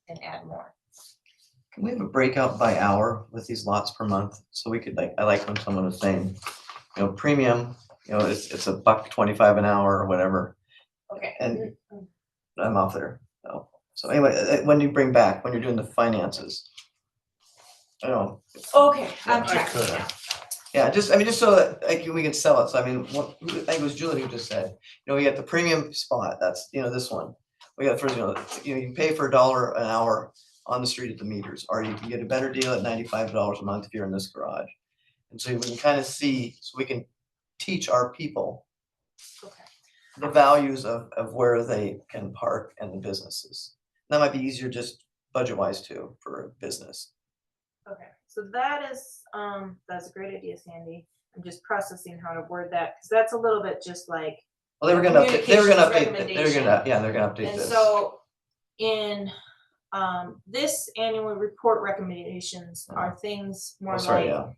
and add more. Can we have a breakout by hour with these lots per month? So we could I like when someone was saying, premium, it's $1.25 an hour or whatever. Okay. And I'm off there. So anyway, when you bring back, when you're doing the finances. I don't know. Okay, I'm I tracking could. now. Yeah, just so that we can sell it. So I mean, I think it was Julie who just said, we got the premium spot. That's this one. We got first, you can pay for $1 an hour on the street at the meters, or you can get a better deal at $95 a month if you're in this garage. And so we can kind of see, so we can teach our people Okay. the values of where they can park and the businesses. That might be easier just budget wise too for a business. Okay, so that's a great idea, Sandy. I'm just processing how to word that, because that's a little bit just like, Well, they were gonna update, they're gonna Communications update and this. so in this annual report recommendations are things more Oh, sorry, like,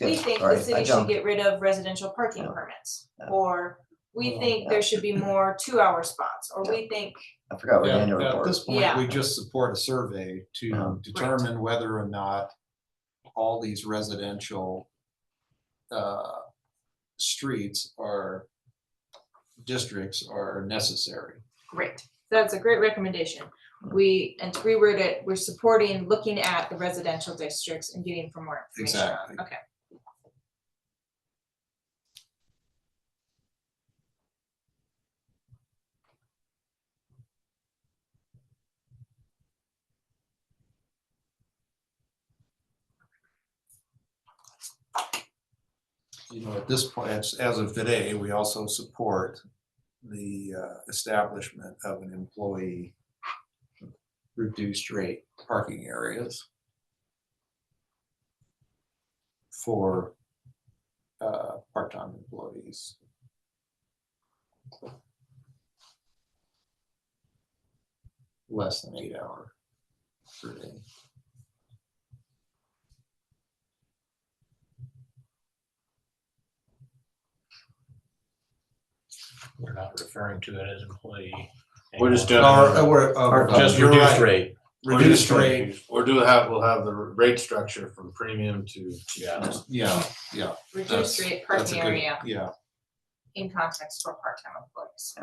yeah. we think Sorry, the I city should jumped. get rid of residential parking Yeah. permits. Yeah. Or we Oh, think yeah. there should be more 2-hour spots, or we think, I forgot what the Yeah, annual at report. this point, Yeah. we just support a survey Yeah. to determine whether or not all these residential streets or districts are necessary. great, that's a great recommendation. And to reword it, we're supporting looking at the residential districts and getting for more information on, Exactly. okay. At this point, as of today, we also support the establishment of an employee reduced rate parking areas for part-time employees. Less than 8 hours per day. We're not referring to it as employee. We're just anymore. doing- Or just you're reduced right. rate. Reduced rate, we'll have the rate structure from premium to. Yeah. yeah. Reduced rate That's parking a good- area Yeah, in context for part-time employees,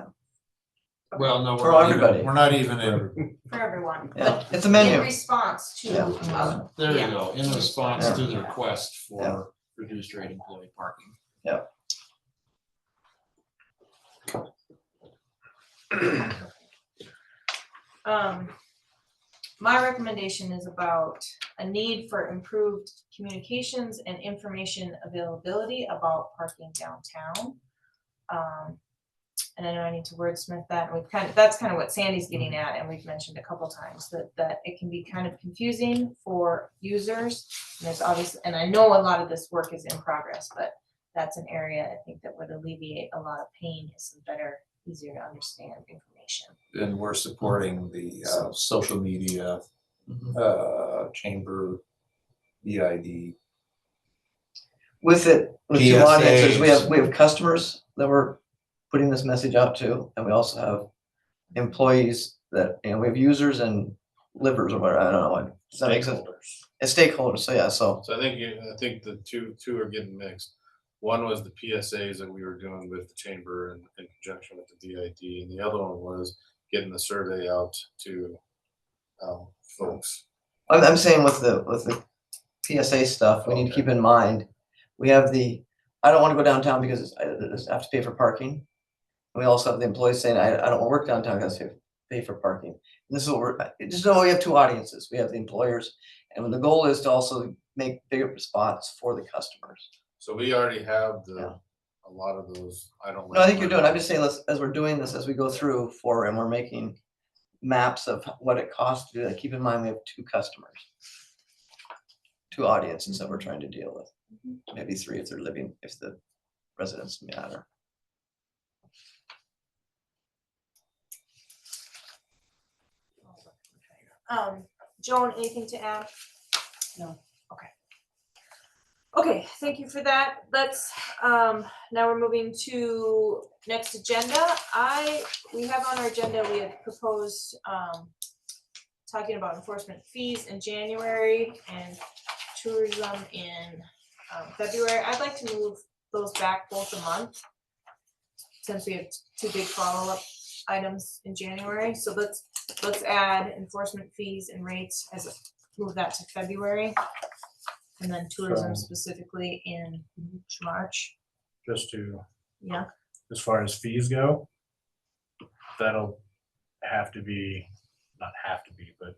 well, no, For we're not everybody. even, we're not even in, for everyone. Yeah, it's a In menu. response to, Yeah. there Yeah. you go, in response to the Yeah. request Yeah. for reduced rate employee parking. my recommendation is about a need for improved communications and information availability about parking downtown. And I know I need to wordsmith that, and that's kind of what Sandy's getting at, and we've mentioned a couple times that it can be kind of confusing for users. And there's obviously, and I know a lot of this work is in progress, but that's an area I think that would alleviate a lot of pain, is some better, easier to understand information. And we're supporting the social media, chamber, EID. With two audiences, PSAs. we have customers that we're putting this message out to, and we also have employees that, we have users and livers or whatever, I don't know what. Does that make sense? And stakeholders, so yeah, so. So I think the two are getting mixed. One was the PSAs that we were doing with the chamber in conjunction with the DID, and the other one was getting the survey out to folks. I'm saying with the PSA stuff, we need to keep in mind, we have I don't want to go downtown because I have to pay for parking. And we also have the employees saying, I don't want to work downtown because I have to pay for parking. And this is we have two audiences. We have the employers, and the goal is to also make bigger spots for the customers. So we already have Yeah. a lot of those. No, I think you're doing, I'm just saying, as we're doing this, as we go through and we're making maps of what it costs to do that. Keep in mind, we have 2 customers. 2 audiences that we're trying to deal with. Maybe 3 if they're living, if the residents matter. Joan, anything to add? No. Okay. Okay, thank you for that. Let's, now we're moving to next agenda. We have on our agenda, we had proposed, talking about enforcement fees in January and tourism in February. I'd like to move those back both a month, since we have 2 big follow-up items in January. So let's add enforcement fees and rates move that to February. And then tourism So- specifically in March. Just to, Yeah, as far as fees go, that'll have to be, not have to be, but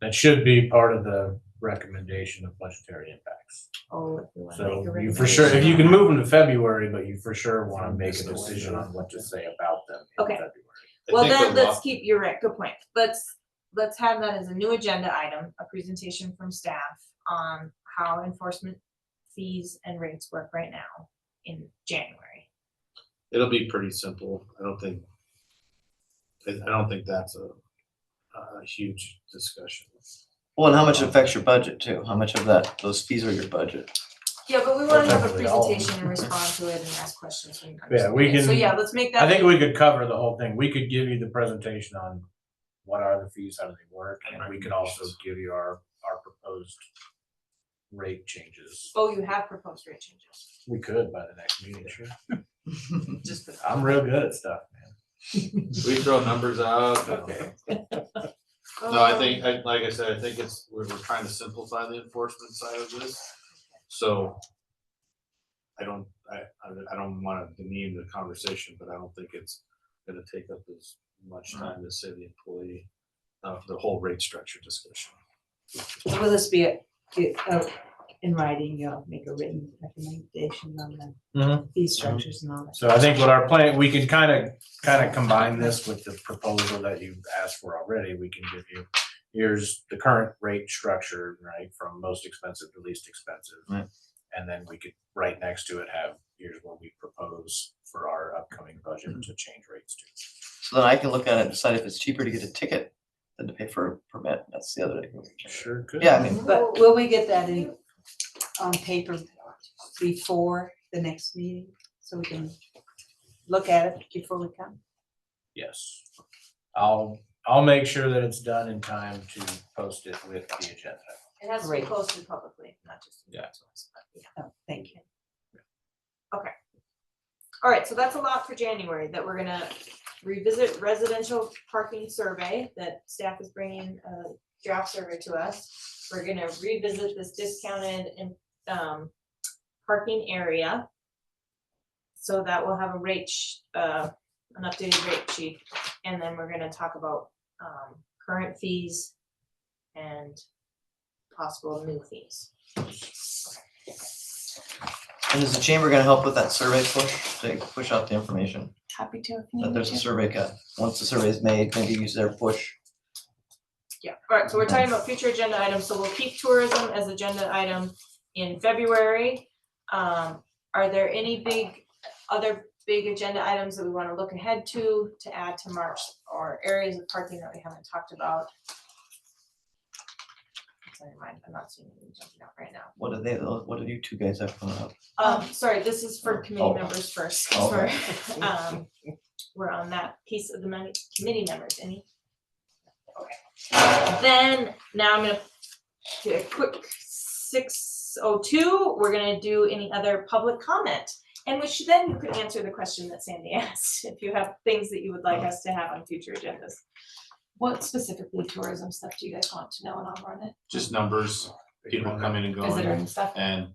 that should be part of the recommendation of budgetary impacts. oh, if we wanna So make a you for sure, if you recommendation can on- move them to February, but you for sure want to make a decision on what to say about them in Okay. February. Well, then let's keep, you're right, good point. Let's have that as a new agenda item, a presentation from staff on how enforcement fees and rates work right now in January. It'll be pretty simple. I don't think that's a huge discussion. Well, and how much it affects your budget too? How much of those fees are your budget? Yeah, but we wanna have a Definitely all of them. presentation and respond to it and ask questions. when you Yeah, we understand it. So can- yeah, let's make that. I think we could cover the whole thing. We could give you the presentation on what are the fees, how do they work, and we could also give you our proposed rate changes. Oh, you have proposed rate changes. We could by the next meeting, sure. Just for. I'm real good at stuff, man. We throw numbers out. Okay. No, I think, like I said, I think we're trying to simplify the enforcement side of this. So I don't want to demean the conversation, but I don't think it's gonna take up as much time to say the employee, the whole rate structure discussion. Will this be in writing, you'll make a written recommendation on the fee structures and all that? So I think what our plan, we can kind of combine this with the proposal that you asked for already. We can give you, here's the current rate structure, right, from most expensive to least expensive. Right. And then we could, right next to it, have, here's what we propose for our upcoming budget to change rates to. So then I can look at it and decide if it's cheaper to get a ticket than to pay for a permit. That's the other. Sure could. Yeah, I mean, But will we get that on paper before the next meeting, so we can look at it before we come? Yes. I'll make sure that it's done in time to post it with the agenda. It has to be Great. posted publicly, not just. Yeah. to us, but yeah. Oh, thank you. All right, so that's a lot for January, that we're gonna revisit residential parking survey, that staff is bringing a draft survey to us. We're gonna revisit this discounted parking area. So that will have an updated rate sheet, and then we're gonna talk about current fees and possible new fees. and is the chamber gonna help with that survey push, to push out the information? Happy to. That there's a survey cut. Once the survey is made, maybe use their push. Yeah, all right, so we're talking about future agenda items, so we'll keep tourism as agenda item in February. Are there any other big agenda items that we wanna look ahead to add to March, or areas of parking that we haven't talked about? Never mind, I'm not seeing anything jumping out right now. What do you 2 guys have coming up? Sorry, this is for committee Oh. members first, Oh, 'cause we're on that piece of the committee members, any? Okay. Then, now I'm gonna do a quick 6:02, we're gonna do any other public comment. And which then you could answer the question that Sandy asked, if you have things that you would like us to have on future agendas. What specifically tourism stuff do you guys want to know, and I'll run it? Just numbers, people coming and Visitor going, and stuff? and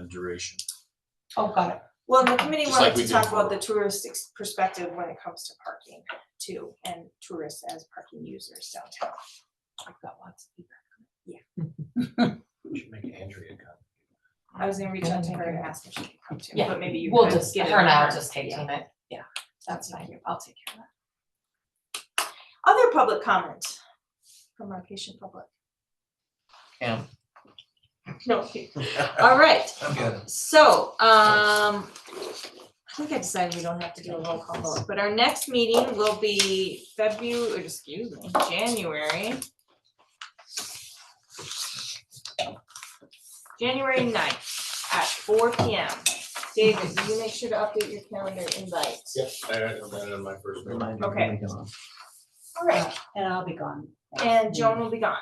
duration. Oh, got it. Well, the committee Just like wanted we to did talk about for- the tourist perspective when it comes to parking too, and tourists as parking users downtown. I've got lots of feedback. We should make Andrea come. I was gonna reach out to her and ask if she could come too, Yeah, but maybe you We'll could just, get it her and on I will her. just take Yeah. team it. Yeah, that's fine. I'll take care of that. Other public comment from our patient public? Cam. No. All right, I'm good. so, I think I decided we don't have to do a roll call vote, but our next meeting will be January 9th at 4 p.m. David, will you make sure to update your calendar invite? Yep, I got it on my first note. Remind me Okay. when we go on. All right, And I'll be gone. and Joan will be gone.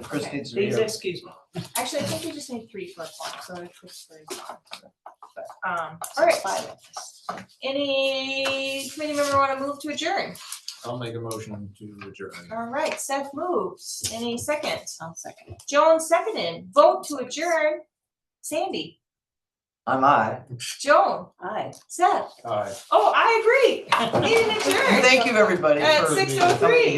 Chris Okay. needs to Please read. excuse me. Actually, I think we just need 3 for a quorum, so Chris is gone. But, all right, any committee member want to move to adjourn? I'll make a motion to adjourn. All right, Seth moves. Any second? I'll second. Joan seconded. Vote to adjourn. Sandy, I'm I. Joan, Aye. Seth. Aye. Oh, I agree. Meeting adjourned Thank you, everybody. at for 6:03. coming together.